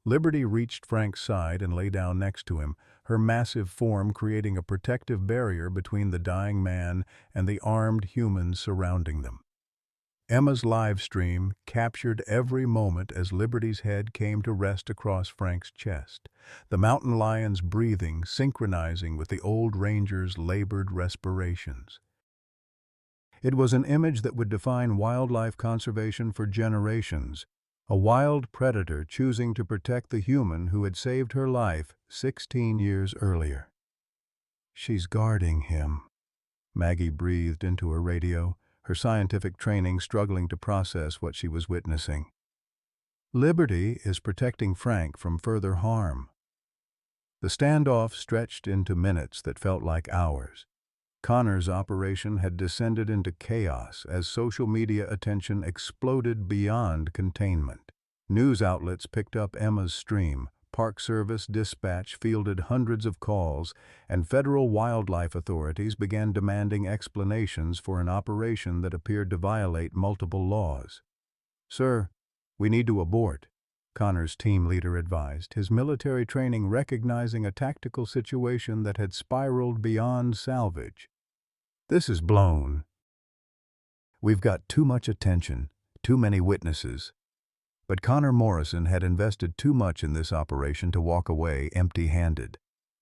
Liberty reached Frank's side and lay down next to him, her massive form creating a protective barrier between the dying man and the armed humans surrounding them. Emma's live stream captured every moment as Liberty's head came to rest across Frank's chest, the mountain lion's breathing synchronizing with the old ranger's labored respirations. It was an image that would define wildlife conservation for generations, a wild predator choosing to protect the human who had saved her life 16 years earlier. "She's guarding him," Maggie breathed into her radio, her scientific training struggling to process what she was witnessing. "Liberty is protecting Frank from further harm." The standoff stretched into minutes that felt like hours. Connor's operation had descended into chaos as social media attention exploded beyond containment. News outlets picked up Emma's stream, Park Service dispatch fielded hundreds of calls, and federal wildlife authorities began demanding explanations for an operation that appeared to violate multiple laws. "Sir, we need to abort," Connor's team leader advised, his military training recognizing a tactical situation that had spiraled beyond salvage. "This is blown. We've got too much attention, too many witnesses." But Connor Morrison had invested too much in this operation to walk away empty-handed.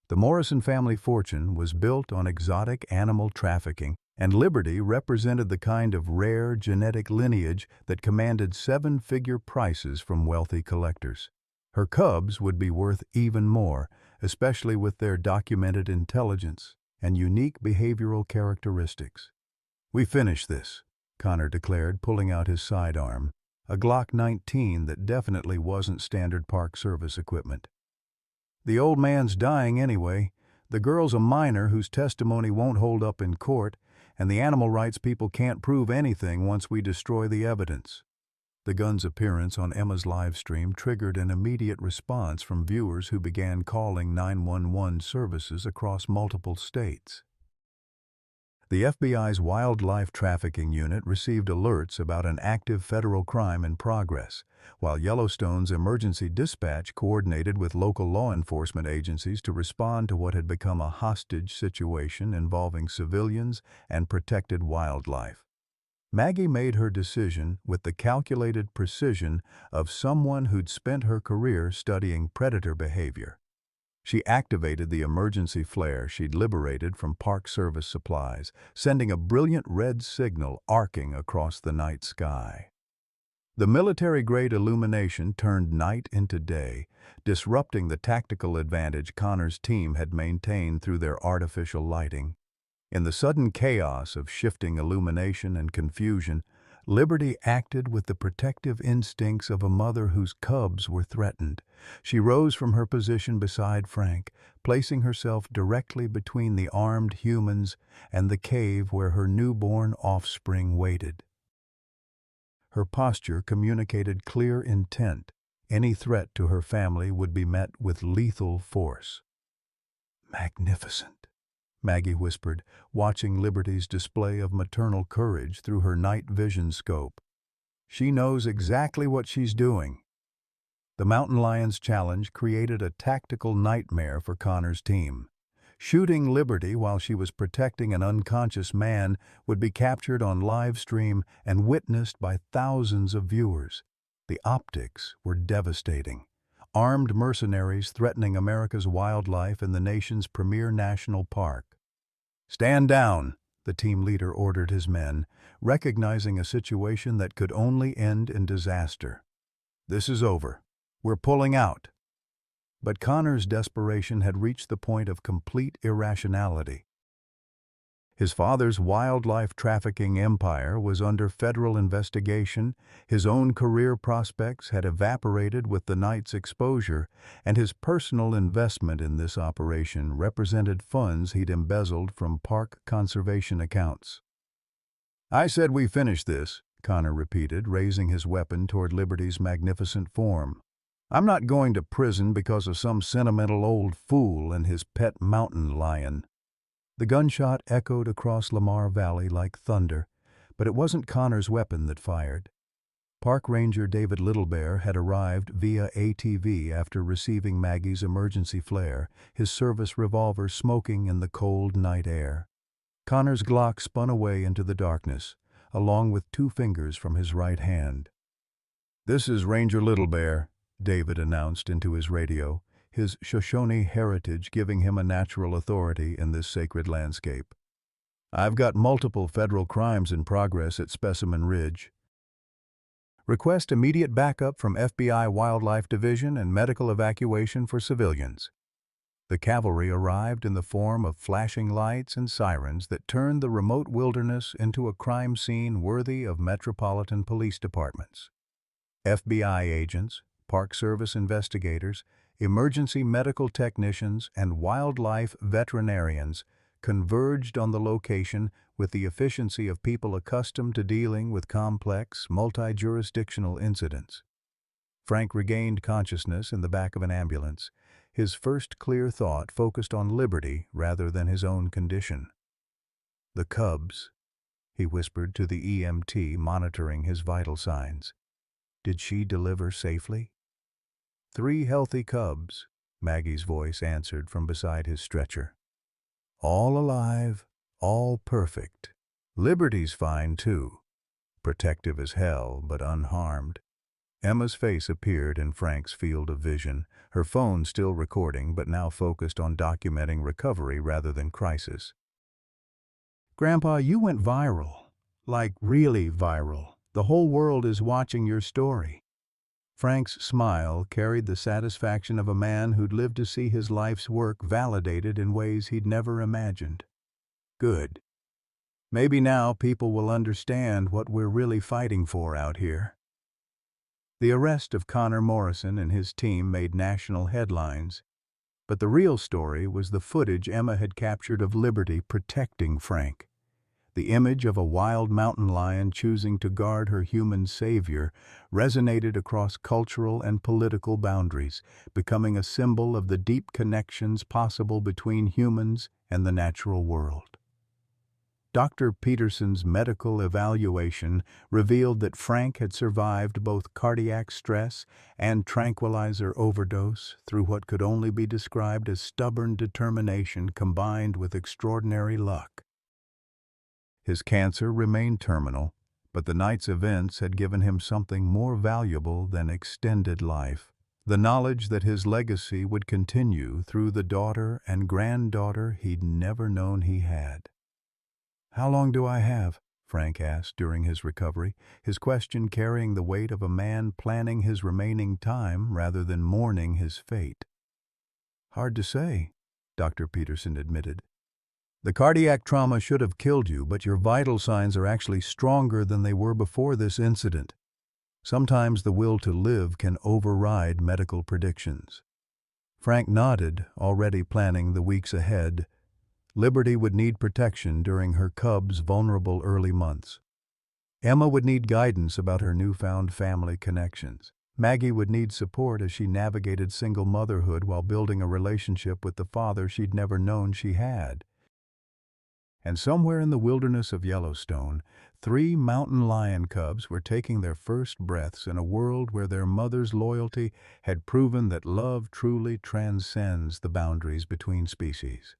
The Morrison family fortune was built on exotic animal trafficking, and Liberty represented the kind of rare genetic lineage that commanded seven-figure prices from wealthy collectors. Her cubs would be worth even more, especially with their documented intelligence and unique behavioral characteristics. "We finish this," Connor declared, pulling out his sidearm, a Glock 19 that definitely wasn't standard Park Service equipment. "The old man's dying anyway, the girl's a minor whose testimony won't hold up in court, and the animal rights people can't prove anything once we destroy the evidence." The gun's appearance on Emma's live stream triggered an immediate response from viewers who began calling 911 services across multiple states. The FBI's Wildlife Trafficking Unit received alerts about an active federal crime in progress, while Yellowstone's emergency dispatch coordinated with local law enforcement agencies to respond to what had become a hostage situation involving civilians and protected wildlife. Maggie made her decision with the calculated precision of someone who'd spent her career studying predator behavior. She activated the emergency flare she'd liberated from Park Service supplies, sending a brilliant red signal arcing across the night sky. The military-grade illumination turned night into day, disrupting the tactical advantage Connor's team had maintained through their artificial lighting. In the sudden chaos of shifting illumination and confusion, Liberty acted with the protective instincts of a mother whose cubs were threatened. She rose from her position beside Frank, placing herself directly between the armed humans and the cave where her newborn offspring waited. Her posture communicated clear intent. Any threat to her family would be met with lethal force. "Magnificent," Maggie whispered, watching Liberty's display of maternal courage through her night vision scope. "She knows exactly what she's doing." The mountain lion's challenge created a tactical nightmare for Connor's team. Shooting Liberty while she was protecting an unconscious man would be captured on live stream and witnessed by thousands of viewers. The optics were devastating. Armed mercenaries threatening America's wildlife in the nation's premier national park. "Stand down," the team leader ordered his men, recognizing a situation that could only end in disaster. "This is over. We're pulling out." But Connor's desperation had reached the point of complete irrationality. His father's wildlife trafficking empire was under federal investigation, his own career prospects had evaporated with the night's exposure, and his personal investment in this operation represented funds he'd embezzled from park conservation accounts. "I said we finish this," Connor repeated, raising his weapon toward Liberty's magnificent form. "I'm not going to prison because of some sentimental old fool and his pet mountain lion." The gunshot echoed across Lamar Valley like thunder, but it wasn't Connor's weapon that fired. Park Ranger David Littlebear had arrived via ATV after receiving Maggie's emergency flare, his service revolver smoking in the cold night air. Connor's Glock spun away into the darkness, along with 2 fingers from his right hand. "This is Ranger Littlebear," David announced into his radio, his Shoshone heritage giving him a natural authority in this sacred landscape. "I've got multiple federal crimes in progress at Specimen Ridge. Request immediate backup from FBI Wildlife Division and medical evacuation for civilians." The cavalry arrived in the form of flashing lights and sirens that turned the remote wilderness into a crime scene worthy of metropolitan police departments. FBI agents, Park Service investigators, emergency medical technicians, and wildlife veterinarians converged on the location with the efficiency of people accustomed to dealing with complex, multi-jurisdictional incidents. Frank regained consciousness in the back of an ambulance, his first clear thought focused on Liberty rather than his own condition. "The cubs," he whispered to the EMT monitoring his vital signs. "Did she deliver safely?" "3 healthy cubs," Maggie's voice answered from beside his stretcher. "All alive, all perfect. Liberty's fine, too. Protective as hell, but unharmed." Emma's face appeared in Frank's field of vision, her phone still recording but now focused on documenting recovery rather than crisis. "Grandpa, you went viral. Like really viral. The whole world is watching your story." Frank's smile carried the satisfaction of a man who'd lived to see his life's work validated in ways he'd never imagined. "Good. Maybe now people will understand what we're really fighting for out here." The arrest of Connor Morrison and his team made national headlines, but the real story was the footage Emma had captured of Liberty protecting Frank. The image of a wild mountain lion choosing to guard her human savior resonated across cultural and political boundaries, becoming a symbol of the deep connections possible between humans and the natural world. Dr. Peterson's medical evaluation revealed that Frank had survived both cardiac stress and tranquilizer overdose through what could only be described as stubborn determination combined with extraordinary luck. His cancer remained terminal, but the night's events had given him something more valuable than extended life: the knowledge that his legacy would continue through the daughter and granddaughter he'd never known he had. "How long do I have?" Frank asked during his recovery, his question carrying the weight of a man planning his remaining time rather than mourning his fate. "Hard to say," Dr. Peterson admitted. "The cardiac trauma should have killed you, but your vital signs are actually stronger than they were before this incident. Sometimes the will to live can override medical predictions." Frank nodded, already planning the weeks ahead. Liberty would need protection during her cub's vulnerable early months. Emma would need guidance about her newfound family connections. Maggie would need support as she navigated single motherhood while building a relationship with the father she'd never known she had. And somewhere in the wilderness of Yellowstone, 3 mountain lion cubs were taking their first breaths in a world where their mother's loyalty had proven that love truly transcends the boundaries between species.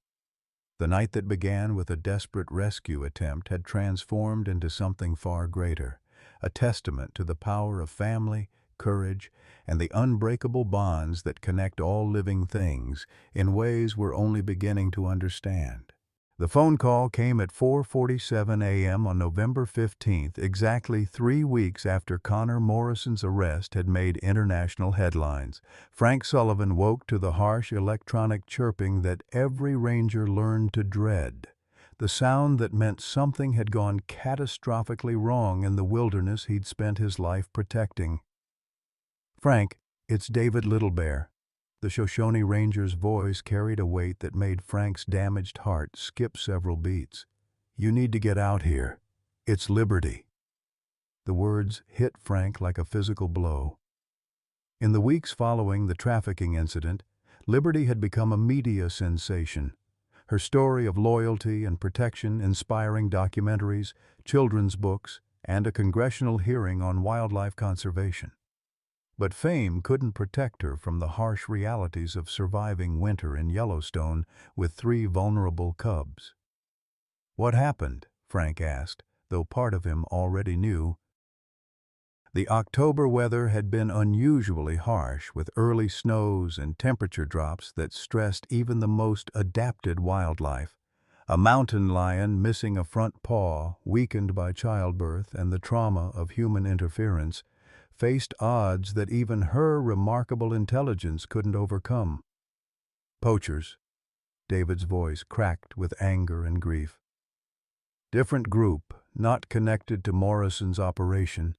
The night that began with a desperate rescue attempt had transformed into something far greater, a testament to the power of family, courage, and the unbreakable bonds that connect all living things in ways we're only beginning to understand. The phone call came at 4:47 a.m. on November 15th, exactly 3 weeks after Connor Morrison's arrest had made international headlines. Frank Sullivan woke to the harsh electronic chirping that every ranger learned to dread, the sound that meant something had gone catastrophically wrong in the wilderness he'd spent his life protecting. "Frank, it's David Littlebear." The Shoshone Ranger's voice carried a weight that made Frank's damaged heart skip several beats. "You need to get out here. It's Liberty." The words hit Frank like a physical blow. In the weeks following the trafficking incident, Liberty had become a media sensation. Her story of loyalty and protection inspiring documentaries, children's books, and a congressional hearing on wildlife conservation. But fame couldn't protect her from the harsh realities of surviving winter in Yellowstone with 3 vulnerable cubs. "What happened?" Frank asked, though part of him already knew. The October weather had been unusually harsh, with early snows and temperature drops that stressed even the most adapted wildlife. A mountain lion missing a front paw, weakened by childbirth and the trauma of human interference, faced odds that even her remarkable intelligence couldn't overcome. "Poachers." David's voice cracked with anger and grief. "Different group, not connected to Morrison's operation.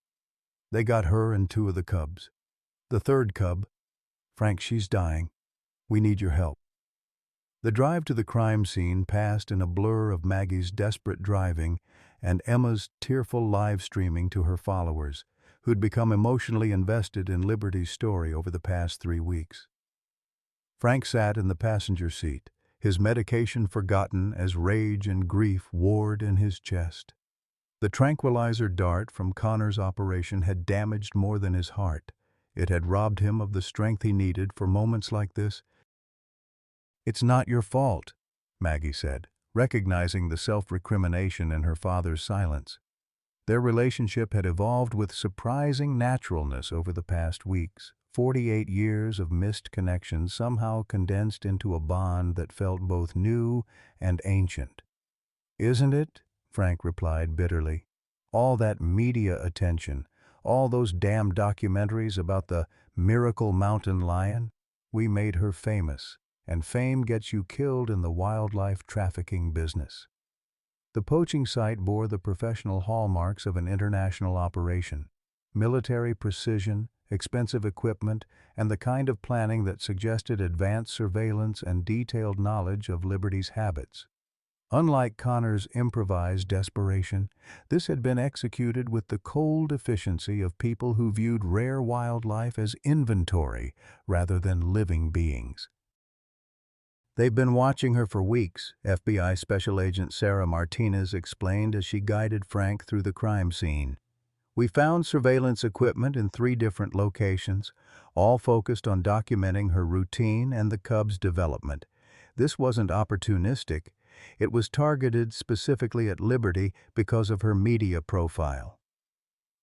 They got her and 2 of the cubs. The 3rd cub, Frank, she's dying. We need your help." The drive to the crime scene passed in a blur of Maggie's desperate driving and Emma's tearful live streaming to her followers, who'd become emotionally invested in Liberty's story over the past 3 weeks. Frank sat in the passenger seat, his medication forgotten as rage and grief warred in his chest. The tranquilizer dart from Connor's operation had damaged more than his heart. It had robbed him of the strength he needed for moments like this. "It's not your fault," Maggie said, recognizing the self-recrimination in her father's silence. Their relationship had evolved with surprising naturalness over the past weeks. 48 years of missed connection somehow condensed into a bond that felt both new and ancient. "Isn't it?" Frank replied bitterly. "All that media attention, all those damn documentaries about the miracle mountain lion, we made her famous, and fame gets you killed in the wildlife trafficking business." The poaching site bore the professional hallmarks of an international operation: military precision, expensive equipment, and the kind of planning that suggested advanced surveillance and detailed knowledge of Liberty's habits. Unlike Connor's improvised desperation, this had been executed with the cold efficiency of people who viewed rare wildlife as inventory rather than living beings. "They've been watching her for weeks," FBI Special Agent Sarah Martinez explained as she guided Frank through the crime scene. "We found surveillance equipment in 3 different locations, all focused on documenting her routine and the cub's development. This wasn't opportunistic. It was targeted specifically at Liberty because of her media profile."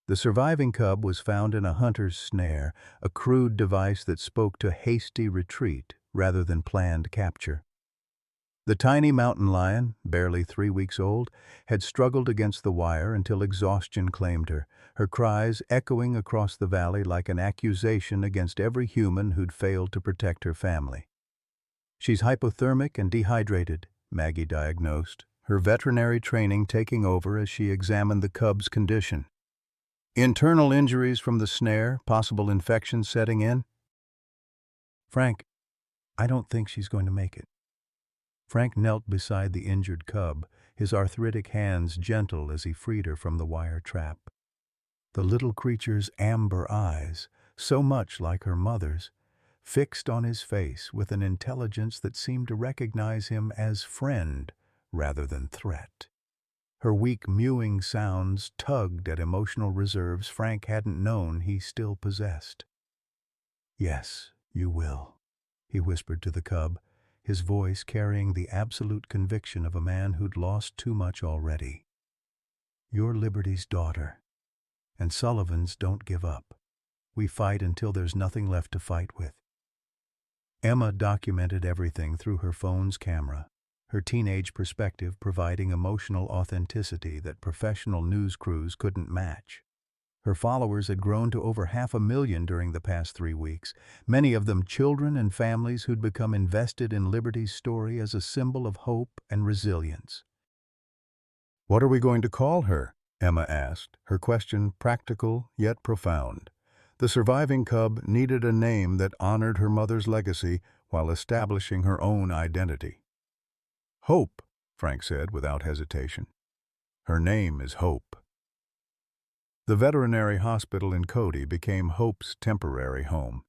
The surviving cub was found in a hunter's snare, a crude device that spoke to hasty retreat rather than planned capture. The tiny mountain lion, barely 3 weeks old, had struggled against the wire until exhaustion claimed her, her cries echoing across the valley like an accusation against every human who'd failed to protect her family. "She's hypothermic and dehydrated," Maggie diagnosed, her veterinary training taking over as she examined the cub's condition. "Internal injuries from the snare, possible infection setting in." "Frank, I don't think she's going to make it." Frank knelt beside the injured cub, his arthritic hands gentle as he freed her from the wire trap. The little creature's amber eyes, so much like her mother's, fixed on his face with an intelligence that seemed to recognize him as friend rather than threat. Her weak mewing sounds tugged at emotional reserves Frank hadn't known he still possessed. "Yes, you will," he whispered to the cub, his voice carrying the absolute conviction of a man who'd lost too much already. "You're Liberty's daughter, and Sullivans don't give up. We fight until there's nothing left to fight with." Emma documented everything through her phone's camera, her teenage perspective providing emotional authenticity that professional news crews couldn't match. Her followers had grown to over 500,000 during the past 3 weeks, many of them children and families who'd become invested in Liberty's story as a symbol of hope and resilience. "What are we going to call her?" Emma asked, her question practical yet profound. The surviving cub needed a name that honored her mother's legacy while establishing her own identity. "Hope," Frank said without hesitation. "Her name is Hope." The veterinary hospital in Cody became Hope's temporary home,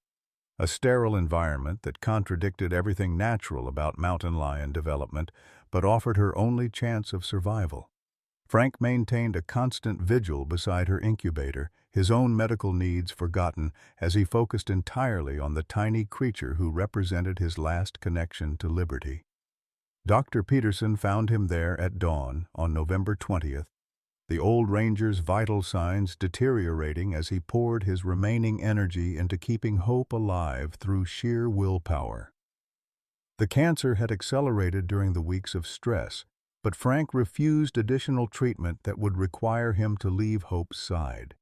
a sterile environment that contradicted everything natural about mountain lion development, but offered her only chance of survival. Frank maintained a constant vigil beside her incubator, his own medical needs forgotten as he focused entirely on the tiny creature who represented his last connection to liberty. Dr. Peterson found him there at dawn on November 20th, the old ranger's vital signs deteriorating as he poured his remaining energy into keeping Hope alive through sheer willpower. The cancer had accelerated during the weeks of stress, but Frank refused additional treatment that would require him to leave Hope's side.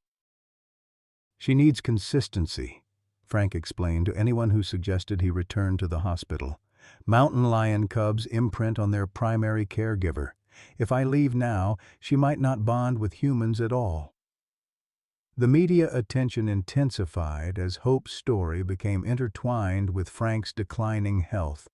"She needs consistency," Frank explained to anyone who suggested he return to the hospital. "Mountain lion cubs imprint on their primary caregiver. If I leave now, she might not bond with humans at all." The media attention intensified as Hope's story became intertwined with Frank's declining health.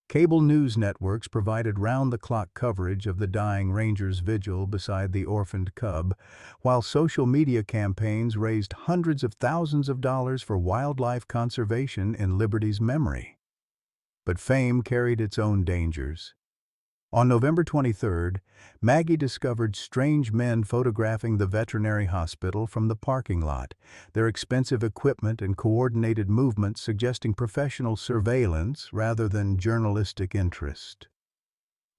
Cable news networks provided round-the-clock coverage of the dying ranger's vigil beside the orphaned cub, while social media campaigns raised hundreds of thousands of dollars for wildlife conservation in Liberty's memory. But fame carried its own dangers. On November 23rd, Maggie discovered strange men photographing the veterinary hospital from the parking lot, their expensive equipment and coordinated movements suggesting professional surveillance rather than journalistic interest.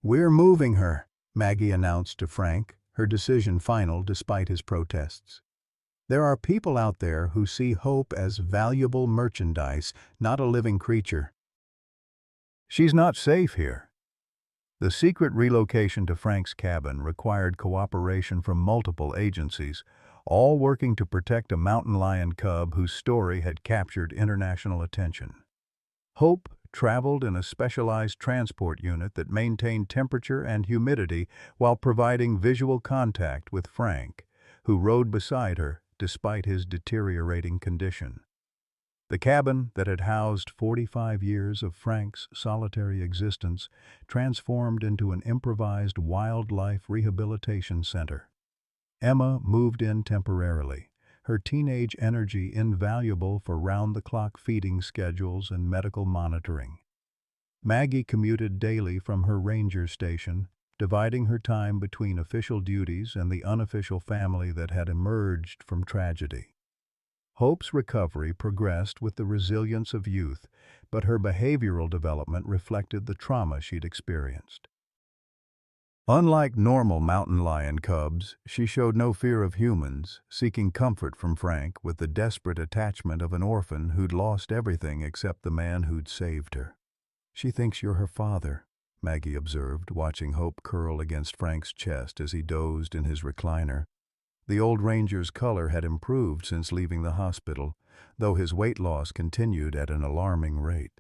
"We're moving her," Maggie announced to Frank, her decision final despite his protests. "There are people out there who see Hope as valuable merchandise, not a living creature. She's not safe here." The secret relocation to Frank's cabin required cooperation from multiple agencies, all working to protect a mountain lion cub whose story had captured international attention. Hope traveled in a specialized transport unit that maintained temperature and humidity while providing visual contact with Frank, who rode beside her despite his deteriorating condition. The cabin that had housed 45 years of Frank's solitary existence transformed into an improvised wildlife rehabilitation center. Emma moved in temporarily, her teenage energy invaluable for round-the-clock feeding schedules and medical monitoring. Maggie commuted daily from her ranger station, dividing her time between official duties and the unofficial family that had emerged from tragedy. Hope's recovery progressed with the resilience of youth, but her behavioral development reflected the trauma she'd experienced. Unlike normal mountain lion cubs, she showed no fear of humans, seeking comfort from Frank with the desperate attachment of an orphan who'd lost everything except the man who'd saved her. "She thinks you're her father," Maggie observed, watching Hope curl against Frank's chest as he dozed in his recliner. The old ranger's color had improved since leaving the hospital, though his weight loss continued at an alarming rate.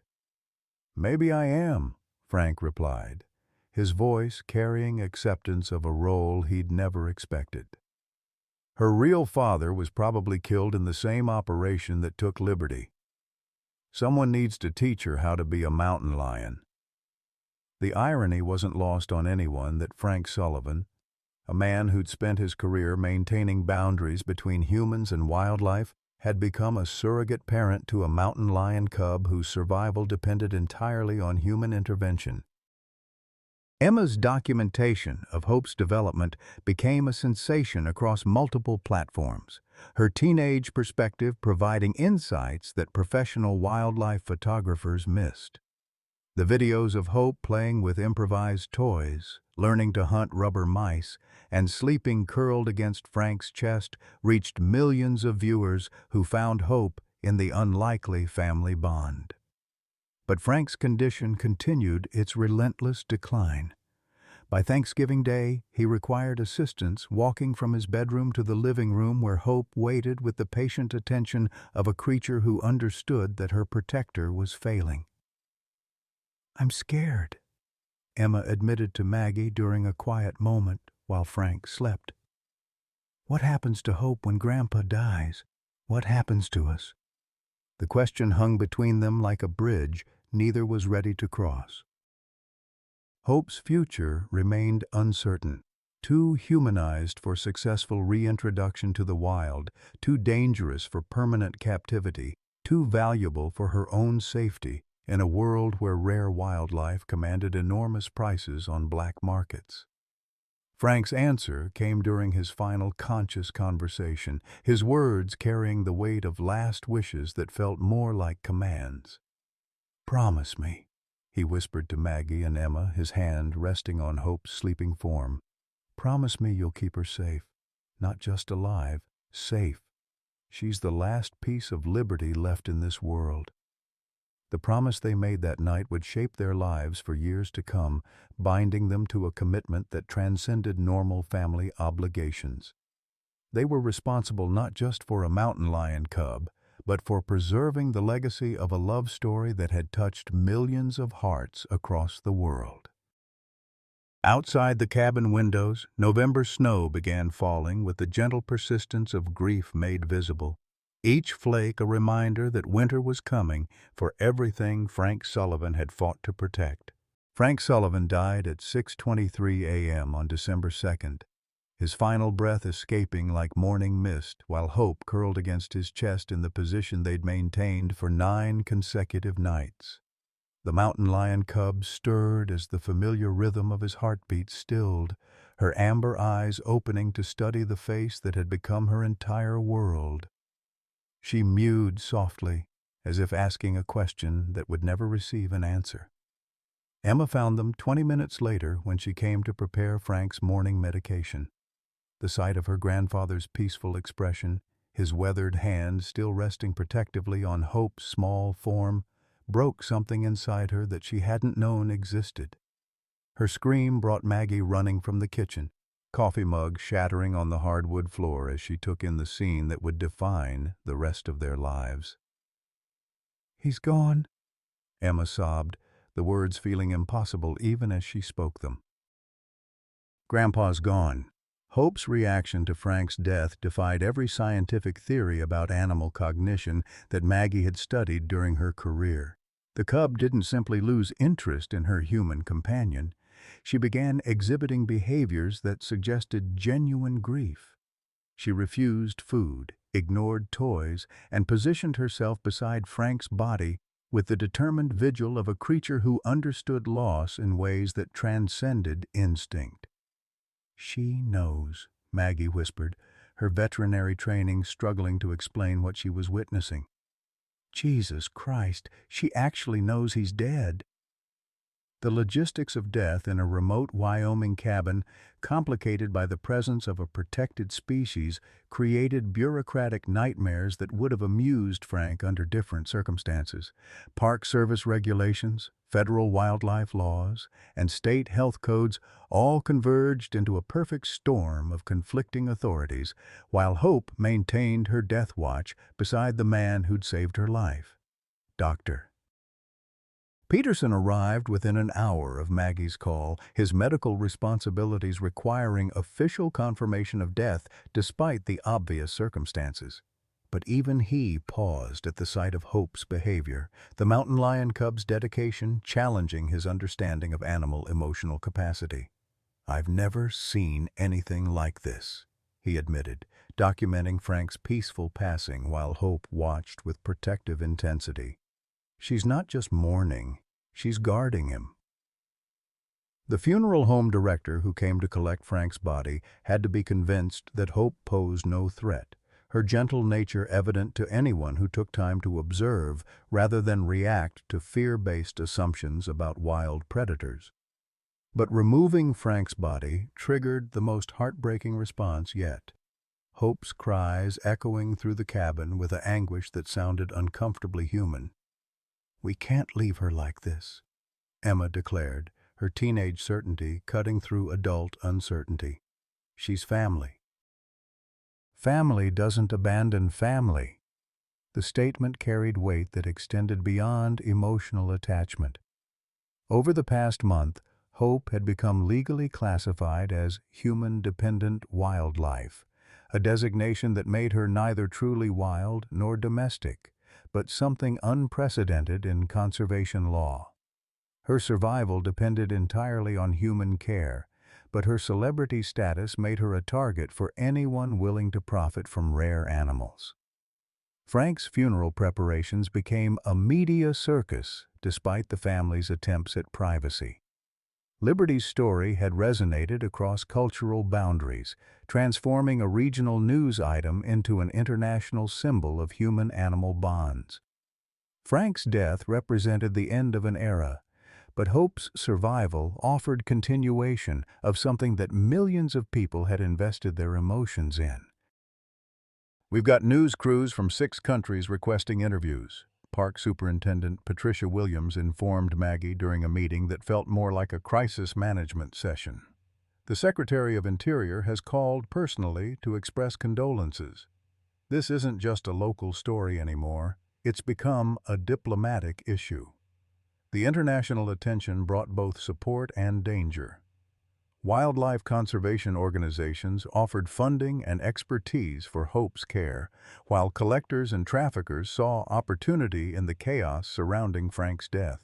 "Maybe I am," Frank replied, his voice carrying acceptance of a role he'd never expected. "Her real father was probably killed in the same operation that took Liberty. Someone needs to teach her how to be a mountain lion." The irony wasn't lost on anyone that Frank Sullivan, a man who'd spent his career maintaining boundaries between humans and wildlife, had become a surrogate parent to a mountain lion cub whose survival depended entirely on human intervention. Emma's documentation of Hope's development became a sensation across multiple platforms, her teenage perspective providing insights that professional wildlife photographers missed. The videos of Hope playing with improvised toys, learning to hunt rubber mice, and sleeping curled against Frank's chest reached millions of viewers who found hope in the unlikely family bond. But Frank's condition continued its relentless decline. By Thanksgiving Day, he required assistance walking from his bedroom to the living room where Hope waited with the patient attention of a creature who understood that her protector was failing. "I'm scared," Emma admitted to Maggie during a quiet moment while Frank slept. "What happens to Hope when Grandpa dies? What happens to us?" The question hung between them like a bridge neither was ready to cross. Hope's future remained uncertain. too humanized for successful reintroduction to the wild, too dangerous for permanent captivity, too valuable for her own safety in a world where rare wildlife commanded enormous prices on black markets. Frank's answer came during his final conscious conversation, his words carrying the weight of last wishes that felt more like commands. "Promise me," he whispered to Maggie and Emma, his hand resting on Hope's sleeping form. "Promise me you'll keep her safe. Not just alive, safe. She's the last piece of liberty left in this world." The promise they made that night would shape their lives for years to come, binding them to a commitment that transcended normal family obligations. They were responsible not just for a mountain lion cub, but for preserving the legacy of a love story that had touched millions of hearts across the world. Outside the cabin windows, November snow began falling with the gentle persistence of grief made visible, each flake a reminder that winter was coming for everything Frank Sullivan had fought to protect. Frank Sullivan died at 6:23 a.m. on December 2nd, his final breath escaping like morning mist while hope curled against his chest in the position they'd maintained for 9 consecutive nights. The mountain lion cub stirred as the familiar rhythm of his heartbeat stilled, her amber eyes opening to study the face that had become her entire world. She mewed softly, as if asking a question that would never receive an answer. Emma found them 20 minutes later when she came to prepare Frank's morning medication. The sight of her grandfather's peaceful expression, his weathered hand still resting protectively on Hope's small form, broke something inside her that she hadn't known existed. Her scream brought Maggie running from the kitchen, coffee mug shattering on the hardwood floor as she took in the scene that would define the rest of their lives. "He's gone," Emma sobbed, the words feeling impossible even as she spoke them. "Grandpa's gone." Hope's reaction to Frank's death defied every scientific theory about animal cognition that Maggie had studied during her career. The cub didn't simply lose interest in her human companion. She began exhibiting behaviors that suggested genuine grief. She refused food, ignored toys, and positioned herself beside Frank's body with the determined vigil of a creature who understood loss in ways that transcended instinct. "She knows," Maggie whispered, her veterinary training struggling to explain what she was witnessing. "Jesus Christ, she actually knows he's dead." The logistics of death in a remote Wyoming cabin, complicated by the presence of a protected species, created bureaucratic nightmares that would have amused Frank under different circumstances. Park Service regulations, federal wildlife laws, and state health codes all converged into a perfect storm of conflicting authorities, while Hope maintained her death watch beside the man who'd saved her life. Dr. Peterson arrived within an hour of Maggie's call, his medical responsibilities requiring official confirmation of death despite the obvious circumstances. But even he paused at the sight of Hope's behavior, the mountain lion cub's dedication challenging his understanding of animal emotional capacity. "I've never seen anything like this," he admitted, documenting Frank's peaceful passing while Hope watched with protective intensity. "She's not just mourning, she's guarding him." The funeral home director who came to collect Frank's body had to be convinced that Hope posed no threat, her gentle nature evident to anyone who took time to observe rather than react to fear-based assumptions about wild predators. But removing Frank's body triggered the most heartbreaking response yet. Hope's cries echoing through the cabin with an anguish that sounded uncomfortably human. "We can't leave her like this," Emma declared, her teenage certainty cutting through adult uncertainty. "She's family." "Family doesn't abandon family." The statement carried weight that extended beyond emotional attachment. Over the past month, Hope had become legally classified as human-dependent wildlife, a designation that made her neither truly wild nor domestic, but something unprecedented in conservation law. Her survival depended entirely on human care, but her celebrity status made her a target for anyone willing to profit from rare animals. Frank's funeral preparations became a media circus despite the family's attempts at privacy. Liberty's story had resonated across cultural boundaries, transforming a regional news item into an international symbol of human-animal bonds. Frank's death represented the end of an era, but Hope's survival offered continuation of something that millions of people had invested their emotions in. We've got news crews from 6 countries requesting interviews. Park Superintendent Patricia Williams informed Maggie during a meeting that felt more like a crisis management session. The Secretary of Interior has called personally to express condolences. This isn't just a local story anymore. It's become a diplomatic issue. The international attention brought both support and danger. Wildlife conservation organizations offered funding and expertise for Hope's care, while collectors and traffickers saw opportunity in the chaos surrounding Frank's death.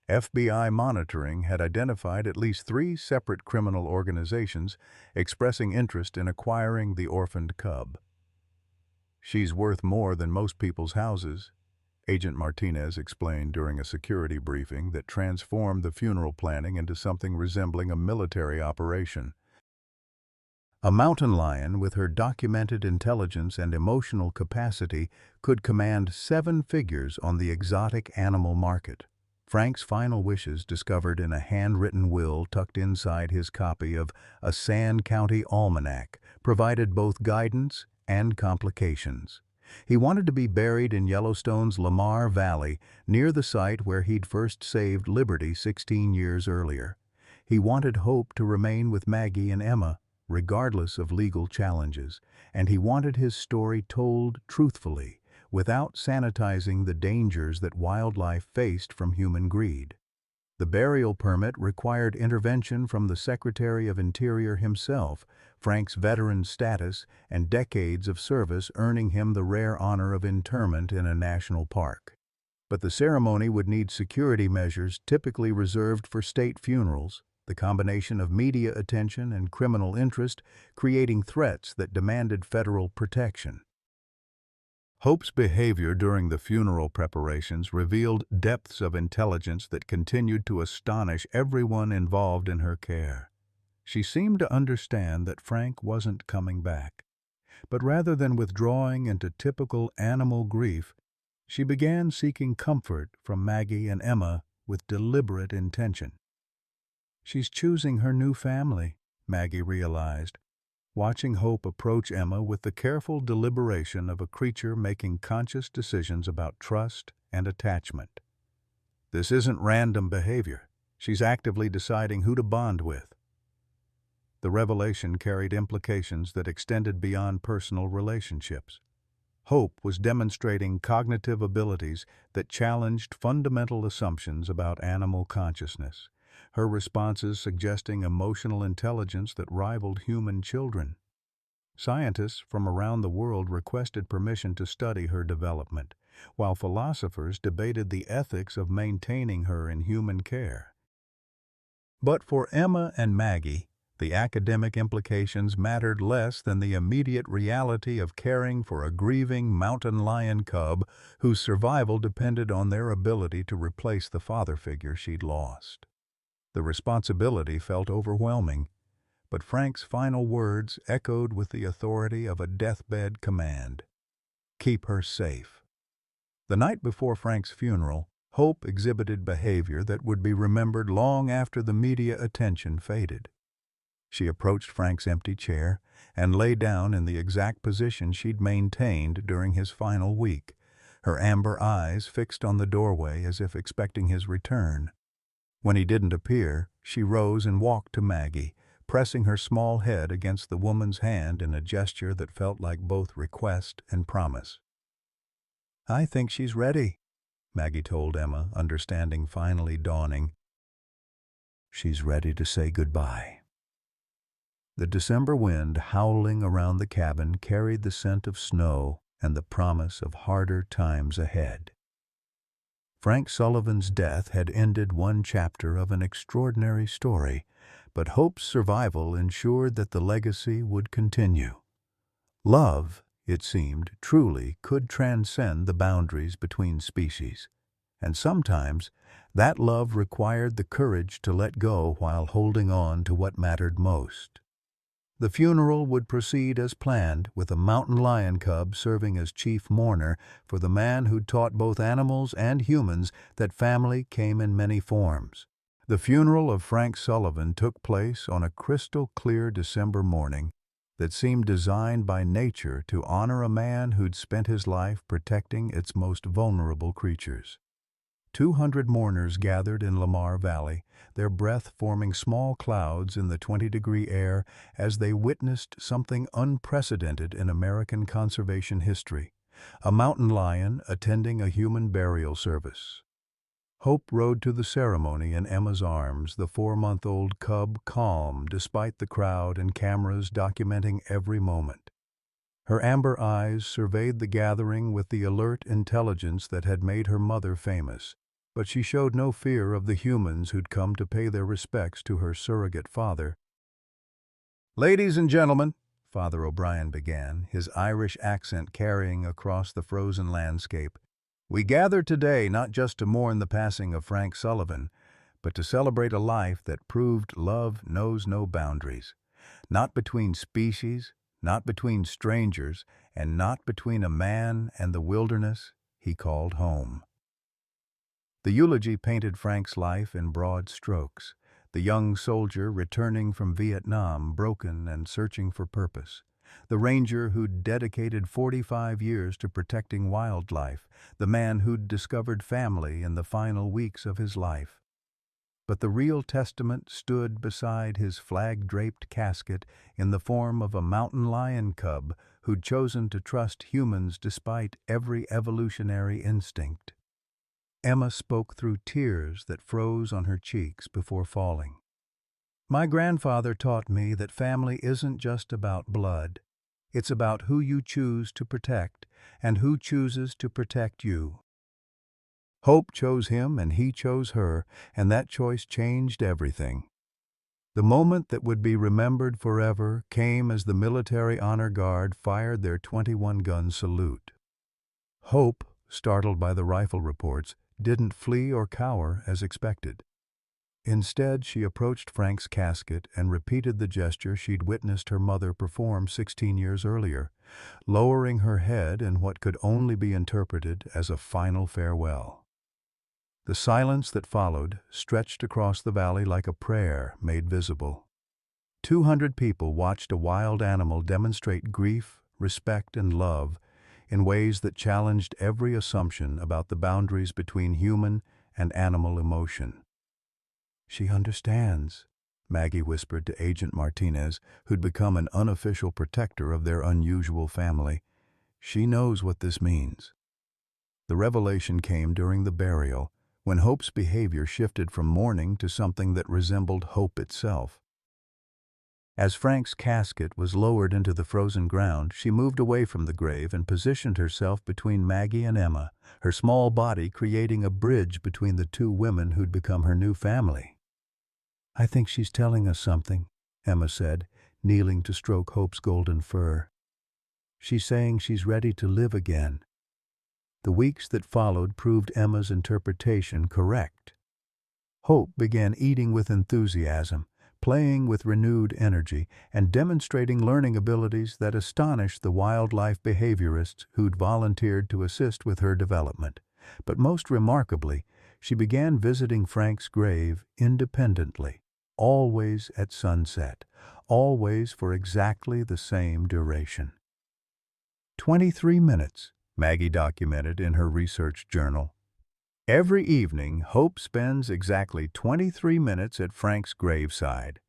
FBI monitoring had identified at least 3 separate criminal organizations expressing interest in acquiring the orphaned cub. "She's worth more than most people's houses," Agent Martinez explained during a security briefing that transformed the funeral planning into something resembling a military operation. A mountain lion, with her documented intelligence and emotional capacity, could command 7 figures on the exotic animal market. Frank's final wishes, discovered in a handwritten will tucked inside his copy of a Sand County Almanac, provided both guidance and complications. He wanted to be buried in Yellowstone's Lamar Valley, near the site where he'd first saved Liberty 16 years earlier. He wanted Hope to remain with Maggie and Emma, regardless of legal challenges, and he wanted his story told truthfully, without sanitizing the dangers that wildlife faced from human greed. The burial permit required intervention from the Secretary of Interior himself, Frank's veteran status and decades of service earning him the rare honor of interment in a national park. But the ceremony would need security measures typically reserved for state funerals, the combination of media attention and criminal interest creating threats that demanded federal protection. Hope's behavior during the funeral preparations revealed depths of intelligence that continued to astonish everyone involved in her care. She seemed to understand that Frank wasn't coming back, but rather than withdrawing into typical animal grief, she began seeking comfort from Maggie and Emma with deliberate intention. "She's choosing her new family," Maggie realized, watching Hope approach Emma with the careful deliberation of a creature making conscious decisions about trust and attachment. "This isn't random behavior. She's actively deciding who to bond with." The revelation carried implications that extended beyond personal relationships. Hope was demonstrating cognitive abilities that challenged fundamental assumptions about animal consciousness, her responses suggesting emotional intelligence that rivaled human children. Scientists from around the world requested permission to study her development, while philosophers debated the ethics of maintaining her in human care. But for Emma and Maggie, the academic implications mattered less than the immediate reality of caring for a grieving mountain lion cub whose survival depended on their ability to replace the father figure she'd lost. The responsibility felt overwhelming, but Frank's final words echoed with the authority of a deathbed command: "Keep her safe." The night before Frank's funeral, Hope exhibited behavior that would be remembered long after the media attention faded. She approached Frank's empty chair and lay down in the exact position she'd maintained during his final week, her amber eyes fixed on the doorway as if expecting his return. When he didn't appear, she rose and walked to Maggie, pressing her small head against the woman's hand in a gesture that felt like both request and promise. "I think she's ready," Maggie told Emma, understanding finally dawning. "She's ready to say goodbye." The December wind howling around the cabin carried the scent of snow and the promise of harder times ahead. Frank Sullivan's death had ended one chapter of an extraordinary story, but Hope's survival ensured that the legacy would continue. Love, it seemed, truly could transcend the boundaries between species, and sometimes that love required the courage to let go while holding on to what mattered most. The funeral would proceed as planned, with a mountain lion cub serving as chief mourner for the man who'd taught both animals and humans that family came in many forms. The funeral of Frank Sullivan took place on a crystal-clear December morning that seemed designed by nature to honor a man who'd spent his life protecting its most vulnerable creatures. 200 mourners gathered in Lamar Valley, their breath forming small clouds in the 20-degree air as they witnessed something unprecedented in American conservation history: a mountain lion attending a human burial service. Hope rode to the ceremony in Emma's arms, the 4-month-old cub calm despite the crowd and cameras documenting every moment. Her amber eyes surveyed the gathering with the alert intelligence that had made her mother famous, but she showed no fear of the humans who'd come to pay their respects to her surrogate father. "Ladies and gentlemen," Father O'Brien began, his Irish accent carrying across the frozen landscape, "we gather today not just to mourn the passing of Frank Sullivan, but to celebrate a life that proved love knows no boundaries. Not between species, not between strangers, and not between a man and the wilderness he called home." The eulogy painted Frank's life in broad strokes, the young soldier returning from Vietnam, broken and searching for purpose, the ranger who'd dedicated 45 years to protecting wildlife, the man who'd discovered family in the final weeks of his life. But the real testament stood beside his flag-draped casket in the form of a mountain lion cub who'd chosen to trust humans despite every evolutionary instinct. Emma spoke through tears that froze on her cheeks before falling. "My grandfather taught me that family isn't just about blood. It's about who you choose to protect and who chooses to protect you. Hope chose him and he chose her, and that choice changed everything." The moment that would be remembered forever came as the Military Honor Guard fired their 21-gun salute. Hope, startled by the rifle reports, didn't flee or cower as expected. Instead, she approached Frank's casket and repeated the gesture she'd witnessed her mother perform 16 years earlier, lowering her head in what could only be interpreted as a final farewell. The silence that followed stretched across the valley like a prayer made visible. 200 people watched a wild animal demonstrate grief, respect, and love in ways that challenged every assumption about the boundaries between human and animal emotion. "She understands," Maggie whispered to Agent Martinez, who'd become an unofficial protector of their unusual family. "She knows what this means." The revelation came during the burial, when Hope's behavior shifted from mourning to something that resembled hope itself. As Frank's casket was lowered into the frozen ground, she moved away from the grave and positioned herself between Maggie and Emma, her small body creating a bridge between the two women who'd become her new family. "I think she's telling us something," Emma said, kneeling to stroke Hope's golden fur. "She's saying she's ready to live again." The weeks that followed proved Emma's interpretation correct. Hope began eating with enthusiasm, playing with renewed energy, and demonstrating learning abilities that astonished the wildlife behaviorists who'd volunteered to assist with her development. But most remarkably, she began visiting Frank's grave independently, always at sunset, always for exactly the same duration. 23 minutes, Maggie documented in her research journal. Every evening, Hope spends exactly 23 minutes at Frank's graveside.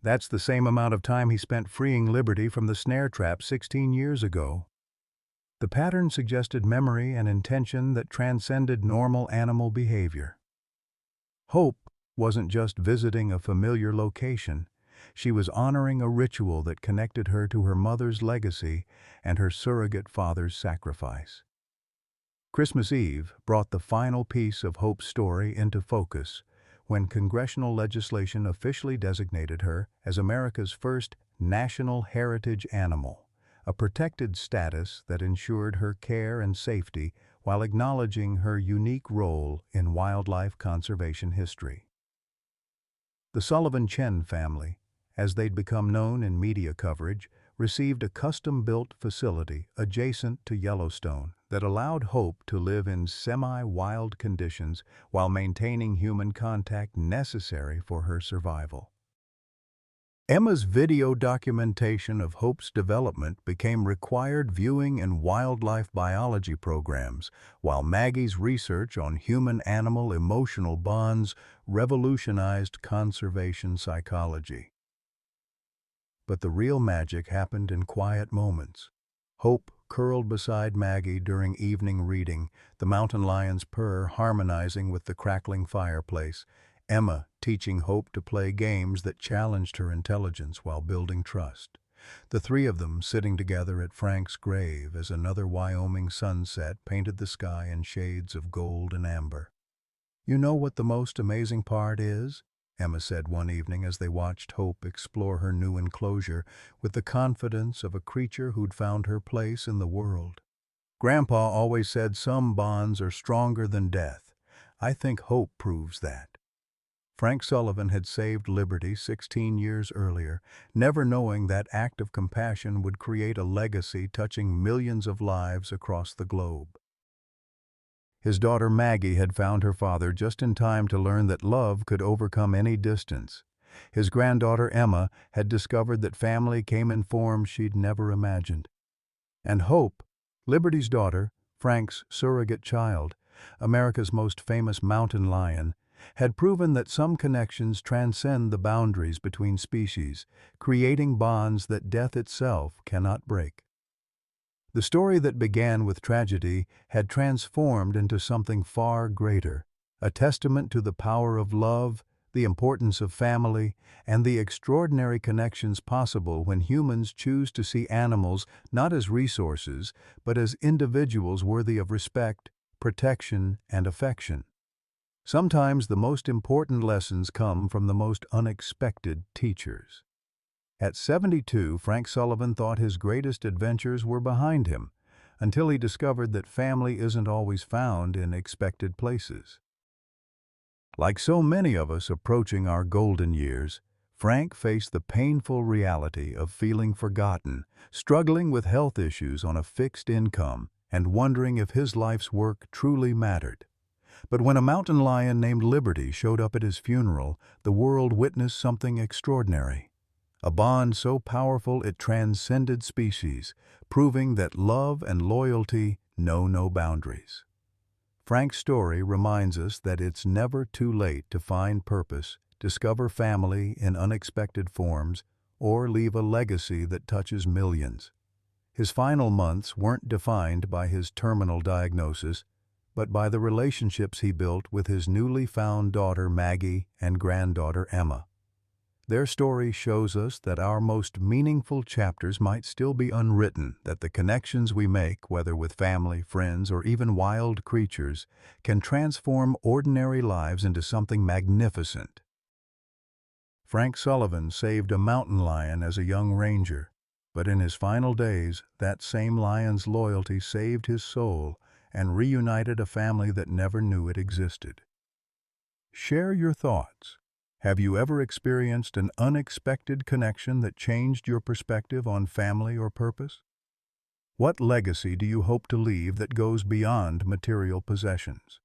That's the same amount of time he spent freeing Liberty from the snare trap 16 years ago. The pattern suggested memory and intention that transcended normal animal behavior. Hope wasn't just visiting a familiar location. She was honoring a ritual that connected her to her mother's legacy and her surrogate father's sacrifice. Christmas Eve brought the final piece of Hope's story into focus, when congressional legislation officially designated her as America's first national heritage animal, a protected status that ensured her care and safety while acknowledging her unique role in wildlife conservation history. The Sullivan-Chen family, as they'd become known in media coverage, received a custom-built facility adjacent to Yellowstone that allowed Hope to live in semi-wild conditions while maintaining human contact necessary for her survival. Emma's video documentation of Hope's development became required viewing in wildlife biology programs, while Maggie's research on human-animal emotional bonds revolutionized conservation psychology. But the real magic happened in quiet moments. Hope curled beside Maggie during evening reading, the mountain lion's purr harmonizing with the crackling fireplace, Emma teaching Hope to play games that challenged her intelligence while building trust. The three of them sitting together at Frank's grave as another Wyoming sunset painted the sky in shades of gold and amber. "You know what the most amazing part is?" Emma said one evening as they watched Hope explore her new enclosure with the confidence of a creature who'd found her place in the world. "Grandpa always said some bonds are stronger than death. I think Hope proves that." Frank Sullivan had saved Liberty 16 years earlier, never knowing that act of compassion would create a legacy touching millions of lives across the globe. His daughter Maggie had found her father just in time to learn that love could overcome any distance. His granddaughter Emma had discovered that family came in forms she'd never imagined. And Hope, Liberty's daughter, Frank's surrogate child, America's most famous mountain lion, had proven that some connections transcend the boundaries between species, creating bonds that death itself cannot break. The story that began with tragedy had transformed into something far greater, a testament to the power of love, the importance of family, and the extraordinary connections possible when humans choose to see animals not as resources, but as individuals worthy of respect, protection, and affection. Sometimes the most important lessons come from the most unexpected teachers. At 72, Frank Sullivan thought his greatest adventures were behind him, until he discovered that family isn't always found in expected places. Like so many of us approaching our golden years, Frank faced the painful reality of feeling forgotten, struggling with health issues on a fixed income, and wondering if his life's work truly mattered. But when a mountain lion named Liberty showed up at his funeral, the world witnessed something extraordinary. A bond so powerful it transcended species, proving that love and loyalty know no boundaries. Frank's story reminds us that it's never too late to find purpose, discover family in unexpected forms, or leave a legacy that touches millions. His final months weren't defined by his terminal diagnosis, but by the relationships he built with his newly found daughter Maggie and granddaughter Emma. Their story shows us that our most meaningful chapters might still be unwritten, that the connections we make, whether with family, friends, or even wild creatures, can transform ordinary lives into something magnificent. Frank Sullivan saved a mountain lion as a young ranger, but in his final days, that same lion's loyalty saved his soul and reunited a family that never knew it existed. Share your thoughts. Have you ever experienced an unexpected connection that changed your perspective on family or purpose? What legacy do you hope to leave that goes beyond material possessions?